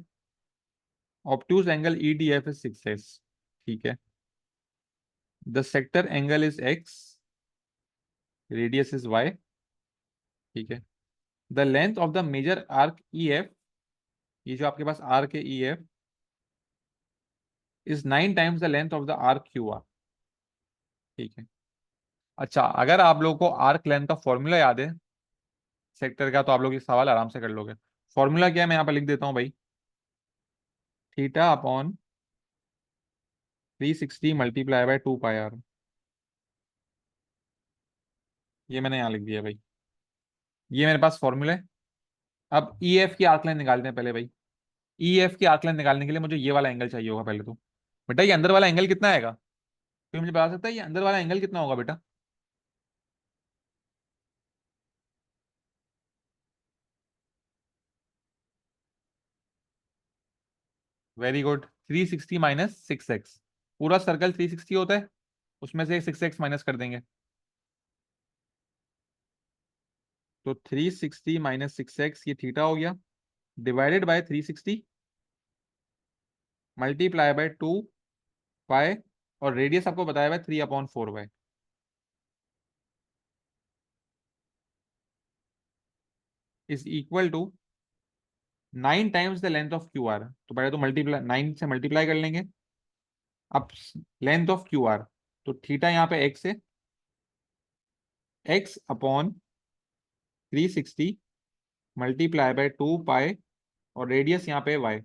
Obtuse angle E D F is 6s। ठीक है। The sector angle is X, radius is Y. ठीक है। The length of the major arc E F, ये जो आपके पास arc है E F, is 9 times the length of the arc Q R. ठीक है। अच्छा, अगर आप लोगों को आर्क लेंथ का फॉर्मूला याद है सेक्टर का, तो आप लोग ये सवाल आराम से कर लोगे। फॉर्मूला क्या है मैं यहाँ पर लिख देता हूँ भाई। Theta upon 360 multiply by 2 pi R. ये मैंने यहाँ लिख दिया भाई। ये मेरे पास फॉर्मूला है। अब ई एफ की आर्क लेंथ निकालते हैं पहले भाई। ई एफ की आर्क लेंथ निकालने के लिए मुझे ये वाला एंगल चाहिए होगा पहले तो। बेटा ये अंदर वाला एंगल कितना आएगा? कोई मुझे बता सकता है ये अंदर वाला एंगल कितना होगा बेटा? Very good, 360 minus 6x। पूरा सर्कल 360 होता है, उसमें से 6x माइनस कर देंगे। तो 360 माइनस 6x ये थीटा हो गया, divided by 360 multiply by 2 pi, और रेडियस आपको बताया हुआ है 3/4y, is equal to 9 times the length of Q R. तो पहले तो मल्टीप्लाई 9 से मल्टीप्लाई कर लेंगे। अब लेंथ ऑफ क्यू आर, तो थीटा यहाँ पे एक्स है, x/360 मल्टीप्लाई बाय 2 पाई, और रेडियस यहाँ पे वाई।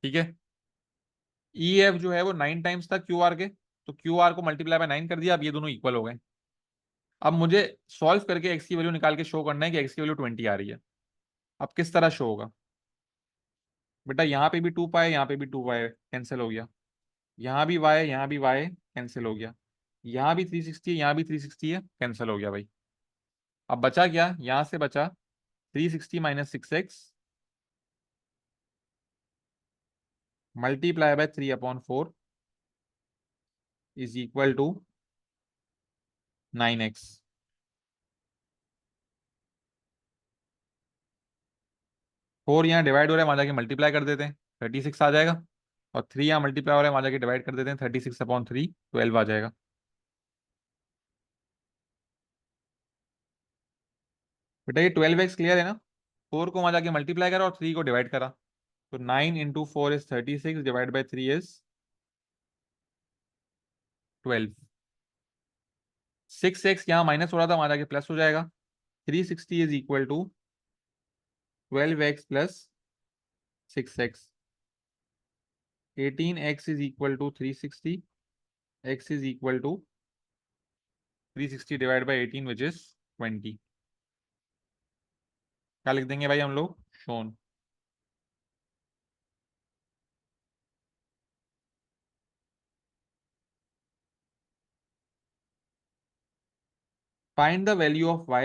ठीक है। ई एफ जो है वो 9 टाइम्स था क्यू आर के, तो क्यू आर को मल्टीप्लाई बाय 9 कर दिया, अब ये दोनों इक्वल हो गए। अब मुझे सॉल्व करके एक्स की वैल्यू निकाल के शो करना है कि एक्स की वैल्यू 20 आ रही है। अब किस तरह शो होगा? बेटा यहाँ पे भी 2 पाए, यहाँ पे भी 2 पाए, कैंसिल हो गया। यहाँ भी वाई, यहाँ भी वाई, कैंसिल हो गया। यहाँ भी 360 है, यहाँ भी 360 है, कैंसिल हो गया भाई। अब बचा क्या? यहाँ से बचा 360 minus 6x multiply by 3/4 is equal to 9x। 4 यहाँ डिवाइड हो रहा है, वहां जाके मल्टीप्लाई कर देते हैं, 36 आ जाएगा। और 3 यहाँ मल्टीप्लाई हो रहा है, वहां जाके डिवाइड कर देते हैं, 36/3 12 आ जाएगा। बेटा ये 12x क्लियर है ना? 4 को वहां जाके मल्टीप्लाई करा और 3 को डिवाइड करा, तो 9 × 4 इज 36 डिवाइड बाई 3 इज 12। 6x यहाँ माइनस हो रहा था, वहां जाके प्लस हो जाएगा। 360 is equal to 12x plus 6x। 18x is equal to 360, x is equal to 360 divide by 18 which is 20। क्या लिख देंगे भाई हम लोग? Shown. Find the value of y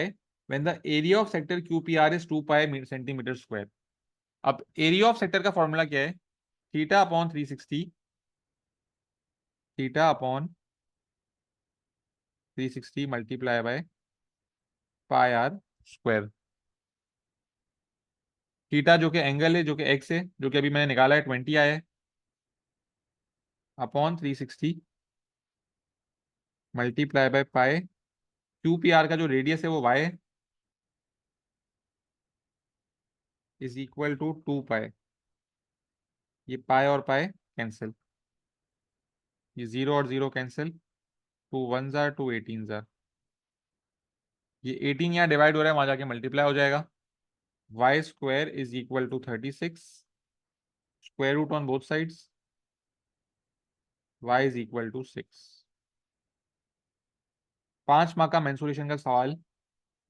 when the area of sector QPR is 2 pi centimetre square. अब area of sector का formula क्या है? Theta upon 360, theta upon 360 multiply by pi R square. थीटा जो कि एंगल है, जो कि एक्स है, जो कि अभी मैंने निकाला है 20 आया है, upon 360 multiply by pi, QPR का जो रेडियस है वो y है, इज इक्वल टू 2 पाई। ये पाई और पाई कैंसिल, ये 0 और 0 कैंसिल, 2 1 जार 2 18 जार। ये 18 यहाँ डिवाइड हो रहा है, वहां जाके मल्टीप्लाई हो जाएगा। Y square is equal to 36, square root on both sides, y is equal to 6। 5 mark का मेंसुरेशन का सवाल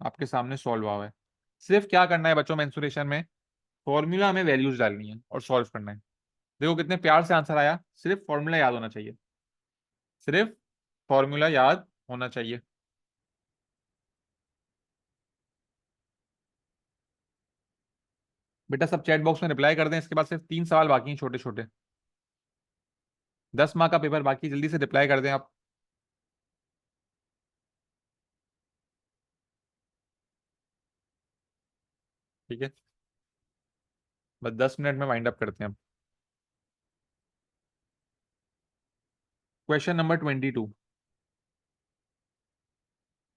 आपके सामने सॉल्व हुआ है। सिर्फ क्या करना है बच्चों मेंसुरेशन में? फॉर्मूला में वैल्यूज डालनी है और सॉल्व करना है। देखो कितने प्यार से आंसर आया, सिर्फ फॉर्मूला याद होना चाहिए, सिर्फ फॉर्मूला याद होना चाहिए। बेटा सब चैट बॉक्स में रिप्लाई कर दें, इसके बाद सिर्फ 3 सवाल बाकी हैं छोटे छोटे। 10 मार्क का पेपर बाकी, जल्दी से रिप्लाई कर दें आप। ठीक है, बस 10 मिनट में वाइंड अप करते हैं अब। Question number 22।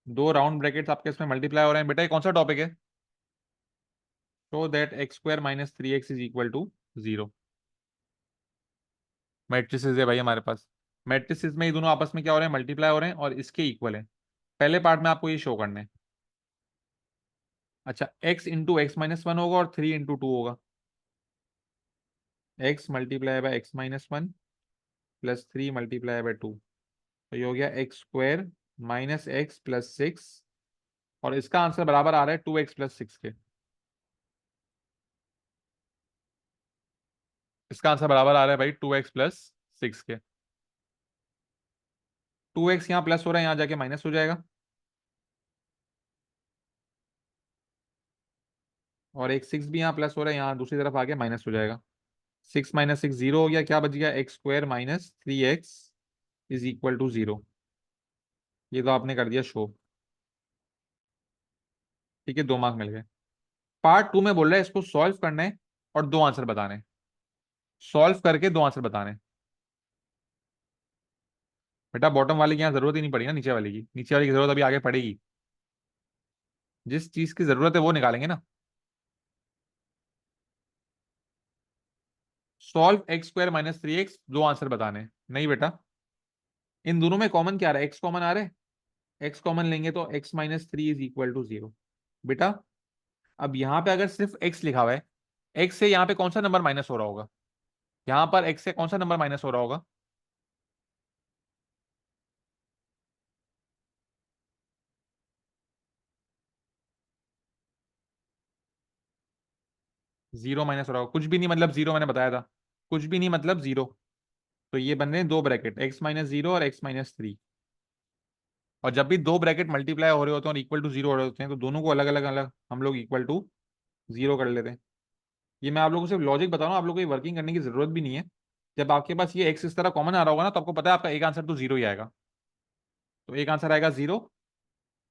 दो राउंड ब्रैकेट्स आपके इसमें मल्टीप्लाई हो रहे हैं। बेटा ये कौन सा टॉपिक है? Show that x² minus 3x is equal to 0। Matrices है भाई हमारे पास। मैट्रिसेस में ये दोनों आपस में क्या हो रहे हैं? मल्टीप्लाई हो रहे हैं और इसके इक्वल है। पहले पार्ट में आपको ये शो करना है। अच्छा, x × x−1 होगा और 3 × 2 होगा। x multiply by x−1 plus 3 multiply by 2, तो ये हो गया x² माइनस x प्लस 6। और इसका आंसर बराबर आ रहा है 2x प्लस 6 के। इसका आंसर बराबर आ रहा है भाई 2x प्लस 6 के। 2x यहाँ प्लस हो रहा है, यहाँ जाके माइनस हो जाएगा, और एक 6 भी यहाँ प्लस हो रहा है, यहाँ दूसरी तरफ आके माइनस हो जाएगा। 6 माइनस 6 0 हो गया। क्या बच गया? x² minus 3x is equal to 0। ये तो आपने कर दिया शो। ठीक है, 2 मार्क मिल गए। पार्ट 2 में बोल रहा है इसको सॉल्व करना है और 2 आंसर बताने हैं। सॉल्व करके 2 आंसर बताने हैं। बेटा बॉटम वाले की यहाँ जरूरत ही नहीं पड़ी ना, नीचे वाले की। नीचे वाले की जरूरत अभी आगे पड़ेगी। जिस चीज की जरूरत है वो निकालेंगे ना। Solve x² minus 3x, 2 answer बताने हैं। नहीं बेटा, इन दोनों में कॉमन क्या आ रहा है? x कॉमन आ रहा है, x कॉमन लेंगे तो x−3 इज इक्वल टू 0। बेटा अब यहाँ पे अगर सिर्फ x लिखा हुआ है, x से यहाँ पे कौन सा नंबर माइनस हो रहा होगा? यहाँ पर x से कौन सा नंबर माइनस हो रहा होगा? जीरो माइनस हो रहा होगा, कुछ भी नहीं मतलब जीरो, मैंने बताया था, कुछ भी नहीं मतलब जीरो। तो ये बन रहे हैं दो ब्रैकेट, एक्स माइनस जीरो और एक्स माइनस थ्री। और जब भी दो ब्रैकेट मल्टीप्लाई हो रहे होते हैं और इक्वल टू जीरो हो रहे होते हैं, तो दोनों को अलग अलग अलग हम लोग इक्वल टू जीरो कर लेते हैं। ये मैं आप लोगों को सिर्फ लॉजिक बता रहा हूँ, आप लोगों को ये वर्किंग करने की जरूरत भी नहीं है। जब आपके पास ये एक्स इस तरह कॉमन आ रहा होगा ना, तो आपको पता है आपका एक आंसर तो जीरो ही आएगा। तो एक आंसर आएगा जीरो,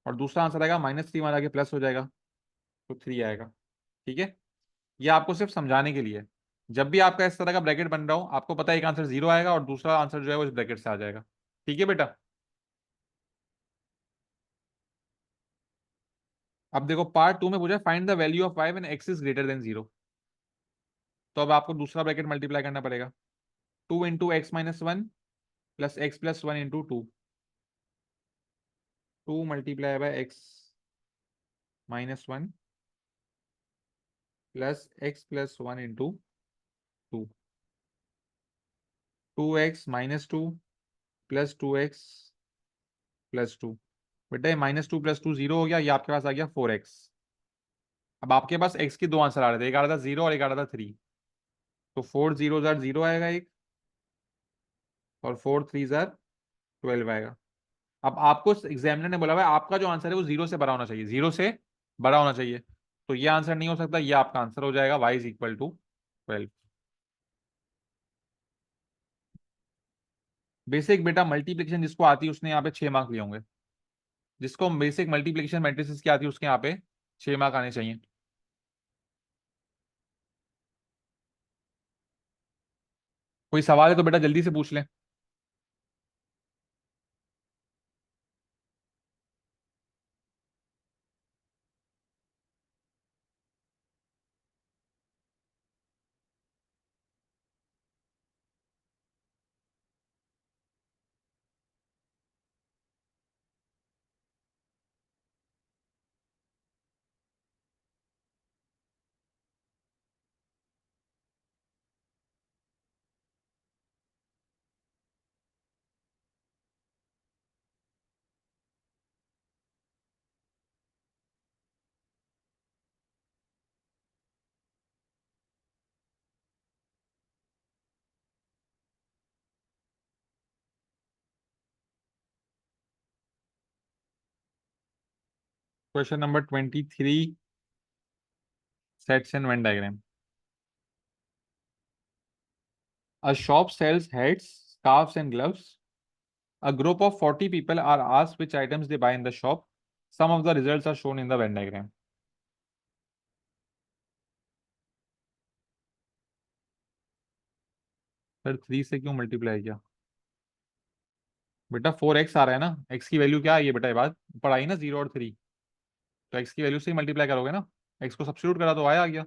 और दूसरा आंसर आएगा माइनस थ्री, माना के प्लस हो जाएगा, तो थ्री आएगा। ठीक है, ये आपको सिर्फ समझाने के लिए है। जब भी आपका इस तरह का ब्रैकेट बन रहा हो, आपको पता है एक आंसर जीरो आएगा और दूसरा आंसर जो है वो इस ब्रैकेट से आ जाएगा। ठीक है बेटा। अब देखो पार्ट टू में पूछा find the value of Y when X is greater than zero. तो अब आपको दूसरा ब्रैकेट मल्टीप्लाई करना पड़ेगा, two into X minus one plus X plus one into two. Two multiply by X minus one plus X plus one into two. Two X minus two plus two X plus two. बेटा ये minus two plus two zero हो गया, ये आपके पास आ गया four x. अब आपके पास x के दो आंसर आ रहे थे, एक आ रहा था जीरो और एक आ रहा था थ्री। तो फोर जीरो जार जीरो आएगा एक, और फोर थ्री जार ट्वेल्व आएगा। अब आपको एग्जामिनर ने बोला हुआ है आपका जो आंसर है वो जीरो से बड़ा होना चाहिए, जीरो से बड़ा होना चाहिए। तो ये आंसर नहीं हो सकता, ये आपका आंसर हो जाएगा Y is equal to twelve. Basic बेटा मल्टीप्लिकेशन जिसको आती है उसने यहाँ पे 6 मार्क लिए होंगे। जिसको बेसिक मल्टीप्लिकेशन मैट्रिसेस की आती है उसके यहाँ पे 6 मार्क आने चाहिए। कोई सवाल है तो बेटा जल्दी से पूछ लें। Question number 23, sets and Venn diagram. A shop sells hats, scarves, and gloves. A group of 40 people are asked which items they buy in the shop. Some of the results are shown in the Venn diagram. Sir three से क्यों multiply किया? बेटा four x आ रहा है ना, x की value क्या आई है बेटा, ये बात पढ़ाई ना, जीरो और थ्री। तो एक्स की वैल्यू से ही मल्टीप्लाई करोगे ना, एक्स को सब्स्टिट्यूट करा तो आया आ गया।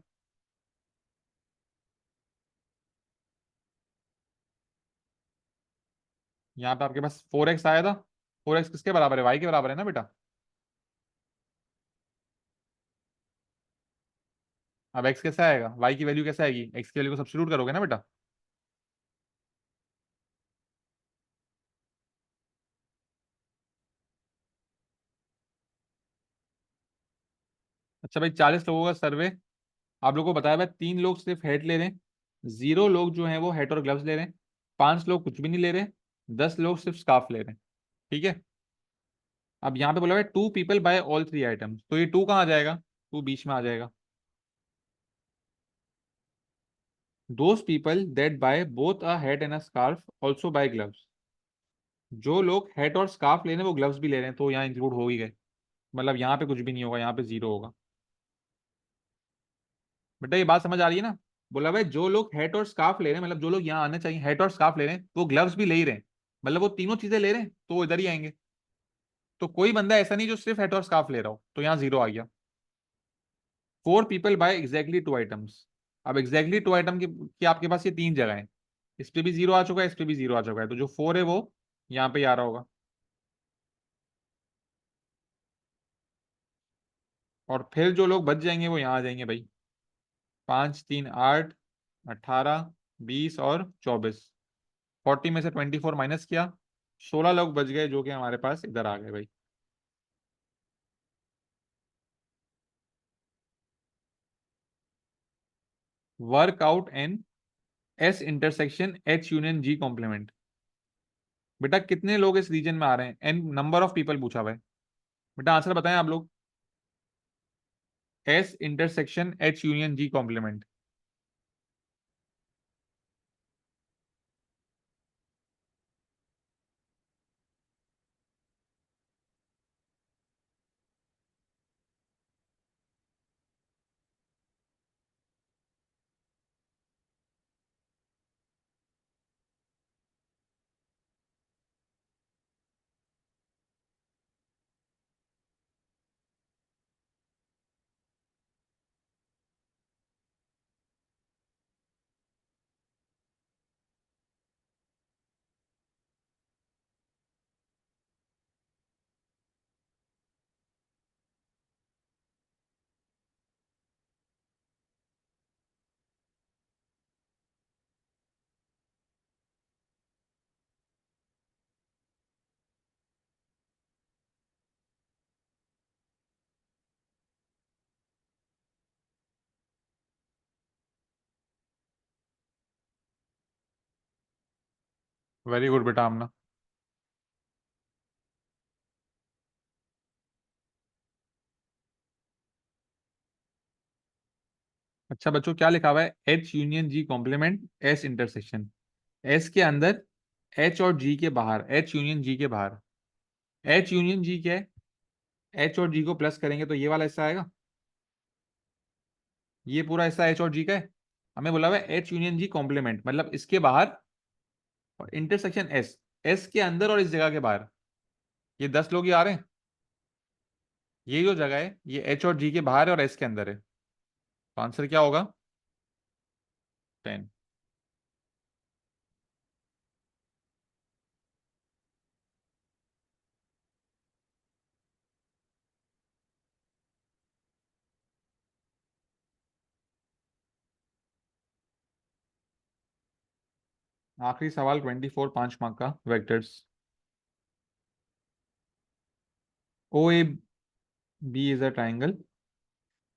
यहाँ पे आपके पास फोर एक्स आया था, फोर एक्स किसके बराबर है, वाई के बराबर है ना बेटा। अब एक्स कैसे आएगा, वाई की वैल्यू कैसे आएगी, एक्स की वैल्यू को सब्स्टिट्यूट करोगे ना बेटा। अच्छा भाई 40 लोगों का सर्वे, आप लोगों को बताया भाई, 3 लोग सिर्फ हेड ले रहे हैं, 0 लोग जो हैं वो हेड और ग्लव्स ले रहे हैं, 5 लोग कुछ भी नहीं ले रहे, 10 लोग सिर्फ स्कार्फ ले रहे हैं। ठीक है। अब यहाँ पे बोला है two people buy all three items, तो ये टू कहाँ आ जाएगा, टू बीच में आ जाएगा। Those people that buy both a hat and a scarf also buy gloves. जो लोग हेड और स्कार्फ ले रहे हैं वो ग्लव्स भी ले रहे हैं, तो यहाँ इंक्लूड हो ही गए। मतलब यहाँ पे कुछ भी नहीं होगा, यहाँ पे जीरो होगा। बेटा ये बात समझ आ रही है ना। बोला भाई जो लोग हेड और स्कार्फ ले रहे हैं, मतलब जो लोग यहाँ आने चाहिए हेड और स्कार्फ ले रहे हैं, वो ग्लव्स भी ले ही रहे हैं, मतलब वो तीनों चीजें ले रहे हैं, तो वो इधर ही आएंगे। तो कोई बंदा ऐसा नहीं जो सिर्फ हेड और स्कार्फ ले रहा हो, तो यहाँ जीरो आ गया। Four people buy exactly two items. अब एग्जैक्टली टू आइटम की आपके पास ये तीन जगह है, इस पे भी जीरो आ चुका है, इस पे भी जीरो आ चुका है, तो जो फोर है वो यहाँ पे ही आ रहा होगा। और फिर जो लोग बच जाएंगे वो यहाँ आ जाएंगे भाई, पाँच तीन आठ, 18, 20 और 24। 40 में से 24 माइनस किया, 16 लोग बच गए जो कि हमारे पास इधर आ गए भाई। Work out N S intersection H union G complement. बेटा कितने लोग इस रीजन में आ रहे हैं, एन नंबर ऑफ पीपल पूछा हुआ है। बेटा आंसर बताएं आप लोग। S intersection H union G complement. Very good बेटा आमना। अच्छा बच्चों क्या लिखा हुआ है, H union G complement S intersection. S के अंदर, एच और जी के बाहर, एच यूनियन जी के बाहर। एच यूनियन जी क्या है, एच और जी को प्लस करेंगे तो ये वाला हिस्सा आएगा, ये पूरा हिस्सा एच और जी का है। हमें बोला हुआ है एच यूनियन जी कॉम्प्लीमेंट, मतलब इसके बाहर, और इंटरसेक्शन एस, एस के अंदर और इस जगह के बाहर। ये 10 लोग ही आ रहे हैं। ये जो जगह है ये एच और जी के बाहर है और एस के अंदर है, तो आंसर क्या होगा, 10। आखिरी सवाल 24, 5 मार्क का, vectors. O A B is a triangle,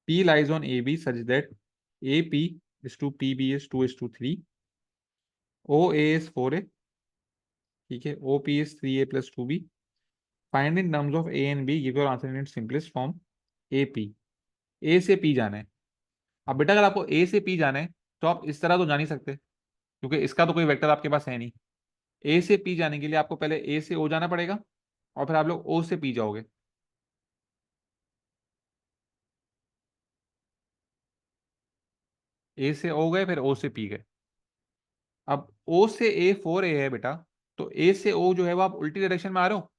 P lies on AB such that AP is to PB is 2 is to 3, OA is 4A, ठीक है, OP is 3A plus 2B, find in terms of A and B, give your answer in its simplest form. AP, A से P जाना है। अब बेटा अगर आपको A से P जाना है तो आप इस तरह तो जा नहीं सकते, क्योंकि इसका तो कोई वेक्टर आपके पास है नहीं। A से P जाने के लिए आपको पहले A से O जाना पड़ेगा, और फिर आप लोग O से P जाओगे। A से O गए, फिर O से P गए। अब O से A 4A है बेटा, तो A से O जो है वो आप उल्टी डायरेक्शन में आ रहे हो,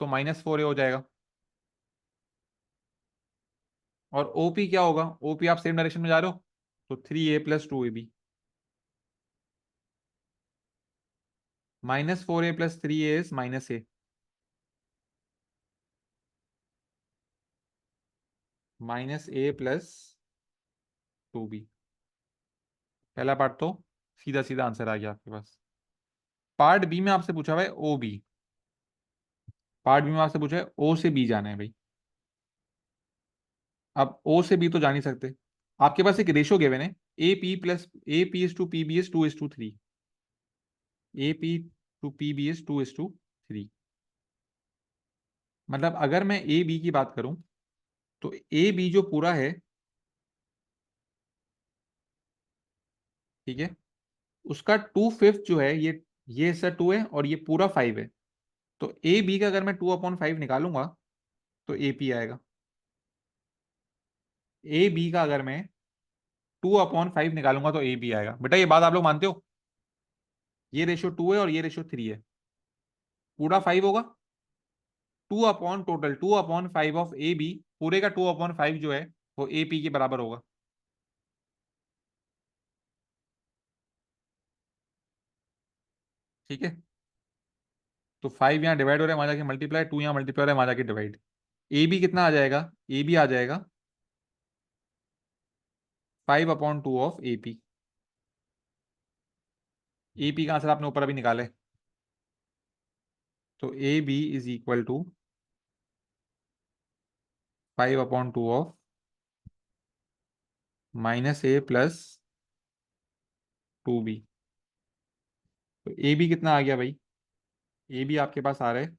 तो -4A हो जाएगा। और ओपी क्या होगा, ओपी आप सेम डायरेक्शन में जा रहे हो, तो 3A + 2AB। -4A + 3A is -A, -A + 2B। पहला पार्ट तो सीधा सीधा आंसर आ गया आपके पास। पार्ट बी में आपसे पूछा हुआ है ओ बी। पार्ट बी में आपसे पूछा है ओ से बी जाना है भाई। अब ओ से बी तो जा नहीं सकते, आपके पास एक रेशियो गिवन है, AP is to PB is 2 is to 3। AP to PB is 2 is to 3। मतलब अगर मैं ए बी की बात करूं, तो ए बी जो पूरा है, ठीक है, उसका 2/5 जो है, ये हिस्सा 2 है और ये पूरा 5 है। तो ए बी का अगर मैं 2/5 निकालूंगा तो ए पी आएगा। ए बी का अगर मैं 2/5 निकालूंगा तो ए बी आएगा। बेटा ये बात आप लोग मानते हो, ये रेशियो 2 है और ये रेशियो 3 है, पूरा 5 होगा, 2/5 ऑफ ए बी, पूरे का 2/5 जो है वो ए पी के बराबर होगा। ठीक है, तो 5 यहाँ डिवाइड हो रहा है, वहां जाके मल्टीप्लाई, 2 यहाँ मल्टीप्लाई हो रहा है, वहां जाके डिवाइड। ए बी कितना आ जाएगा, ए बी आ जाएगा 5/2 of A P. A P का आंसर आपने ऊपर अभी निकाले, तो A B is equal to 5/2 of -A + 2b। तो ए बी कितना आ गया भाई? ए बी आपके पास आ रहा है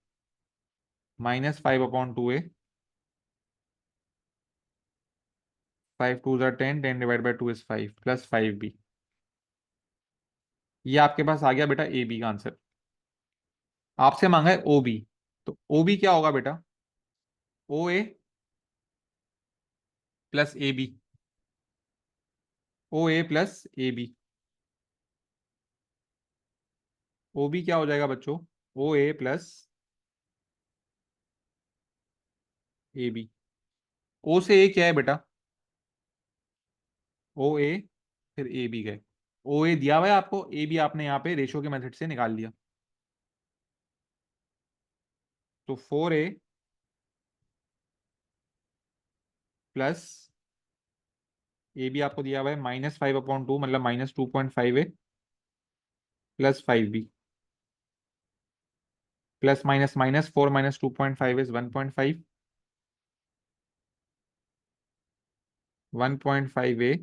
-5/2a। 5 2 ज़ा 10, 10 divide by 2 is 5 plus 5b। ये आपके पास आ गया बेटा ए बी का आंसर। आपसे मांगा है ओ बी। तो ओ बी क्या होगा बेटा? O A plus A B. O A plus A B. O B क्या हो जाएगा बच्चों? ओ ए प्लस ए बी। ओ से ए क्या है बेटा? ओ ए, फिर ए बी गए। ओ ए दिया हुआ है आपको, ए बी आपने यहाँ पे रेशो के मेथड से निकाल लिया। तो 4a प्लस ए बी आपको दिया हुआ है -5/2, मतलब -2.5a plus 5b। Plus minus minus 4 -2.5 is 1.5। 1.5a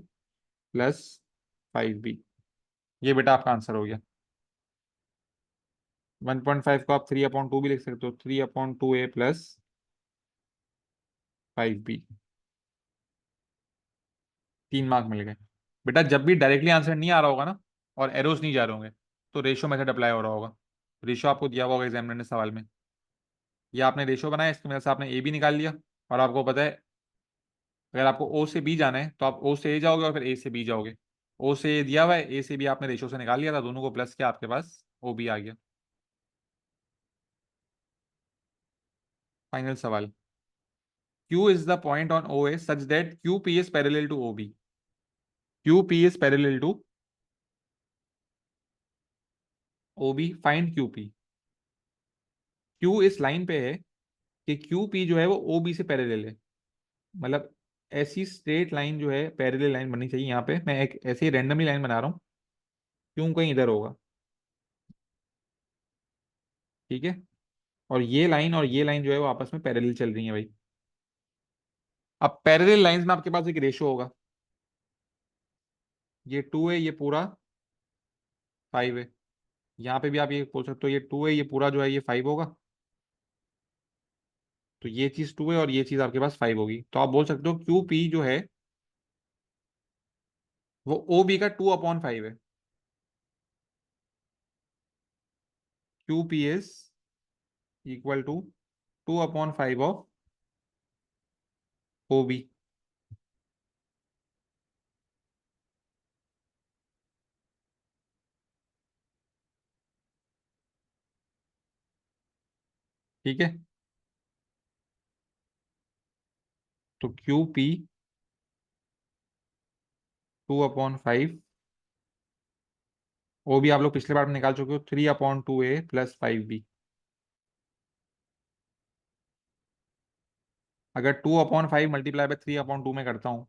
plus 5b। ये बेटा आपका आंसर हो गया। 1.5 को आप 3/2 भी लिख सकते हो, 3/2a प्लस 5b। 3 मार्क मिल गए। बेटा जब भी डायरेक्टली आंसर नहीं आ रहा होगा ना, और एरोस नहीं जा रहे होंगे, तो रेशो मेथड अप्लाई हो रहा होगा। रेशो आपको दिया हुआ होगा एग्जामिनर ने सवाल में। ये आपने रेशो बनाया, इसकी वजह से आपने ए बी निकाल लिया। और आपको पता है, अगर आपको ओ से बी जाना है तो आप ओ से ए जाओगे और फिर ए से बी जाओगे। ओ से ए दिया हुआ है, ए से बी आपने रेशो से निकाल लिया था, दोनों को प्लस किया, आपके पास ओ बी आ गया। फाइनल सवाल। Q is the point on OA such that QP is parallel to OB. QP is parallel to OB. Find QP. Q इस लाइन पे है कि QP जो है वो OB से पैरेलल है। मतलब ऐसी स्ट्रेट लाइन जो है, पैरेलल लाइन बननी चाहिए। यहाँ पे मैं एक ऐसे ही रैंडमली लाइन बना रहा हूँ, क्यों कहीं इधर होगा, ठीक है। और ये लाइन जो है वो आपस में पैरेलल चल रही है भाई। अब पैरेलल लाइंस में आपके पास एक रेशो होगा। ये 2 है, ये पूरा 5 है। यहाँ पे भी आप ये बोल सकते हो, ये 2 है, ये पूरा जो है ये 5 होगा। तो ये चीज 2 है और ये चीज आपके पास 5 होगी। तो आप बोल सकते हो क्यू पी जो है वो ओ बी का 2/5 है। Q P is equal to 2/5 of O B. ठीक है। तो क्यू पी 2/5, ओ बी आप लोग पिछले बार में निकाल चुके हो, 3/2a प्लस 5b। अगर 2/5 मल्टीप्लाई बाय 3/2 में करता हूँ,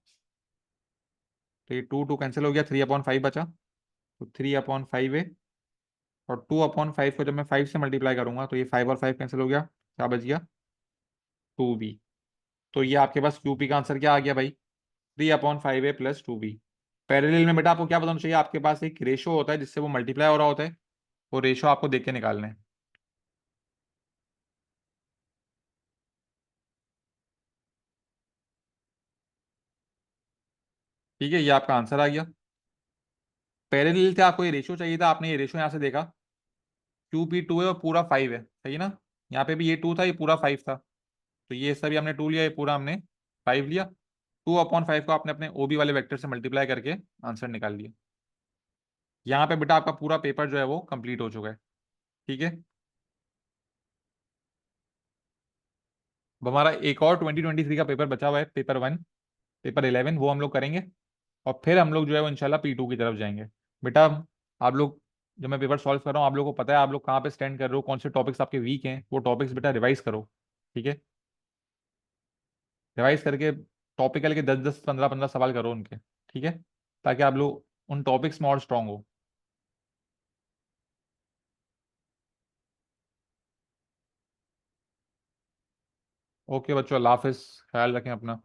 तो ये 2 2 कैंसिल हो गया, 3/5 बचा। तो 3/5a, और 2/5 को जब मैं 5 से मल्टीप्लाई करूंगा तो ये 5 और 5 कैंसिल हो गया, क्या बच गया? 2b। तो ये आपके पास क्यूपी का आंसर क्या आ गया भाई? 3/5a plus 2b। पैरेलल में बेटा आपको क्या बताना चाहिए, आपके पास एक रेशो होता है जिससे वो मल्टीप्लाई हो रहा होता है, वो रेशो आपको देख के निकालना है। ठीक है, ये आपका आंसर आ गया। पैरेलल थे, आपको ये रेशो चाहिए था, आपने ये रेशो यहाँ से देखा, क्यू पी 2 है और पूरा 5 है, सही है ना। यहाँ पे भी ये 2 था, ये पूरा 5 था। तो ये सभी हमने 2 लिया, ये पूरा हमने 5 लिया। 2/5 को आपने अपने ओबी वाले वेक्टर से मल्टीप्लाई करके आंसर निकाल लिया। यहाँ पे बेटा आपका पूरा पेपर जो है वो कंप्लीट हो चुका है। ठीक है। अब हमारा एक और 2023 का पेपर बचा हुआ है, पेपर 1, पेपर 11, वो हम लोग करेंगे। और फिर हम लोग जो है वो इंशाल्लाह P2 की तरफ जाएंगे। बेटा आप लोग, जब मैं पेपर सॉल्व कर रहा हूँ, आप लोगों को पता है आप लोग कहाँ पे स्टैंड कर रहे हो, कौन से टॉपिक्स आपके वीक हैं, वो टॉपिक्स बेटा रिवाइज करो। ठीक है। रिवाइज करके टॉपिकल के 10 10 15 15 सवाल करो उनके। ठीक है। ताकि आप लोग उन टॉपिक्स में और स्ट्रांग हो। ओके बच्चों, अल्लाह हाफिज, ख्याल रखें अपना।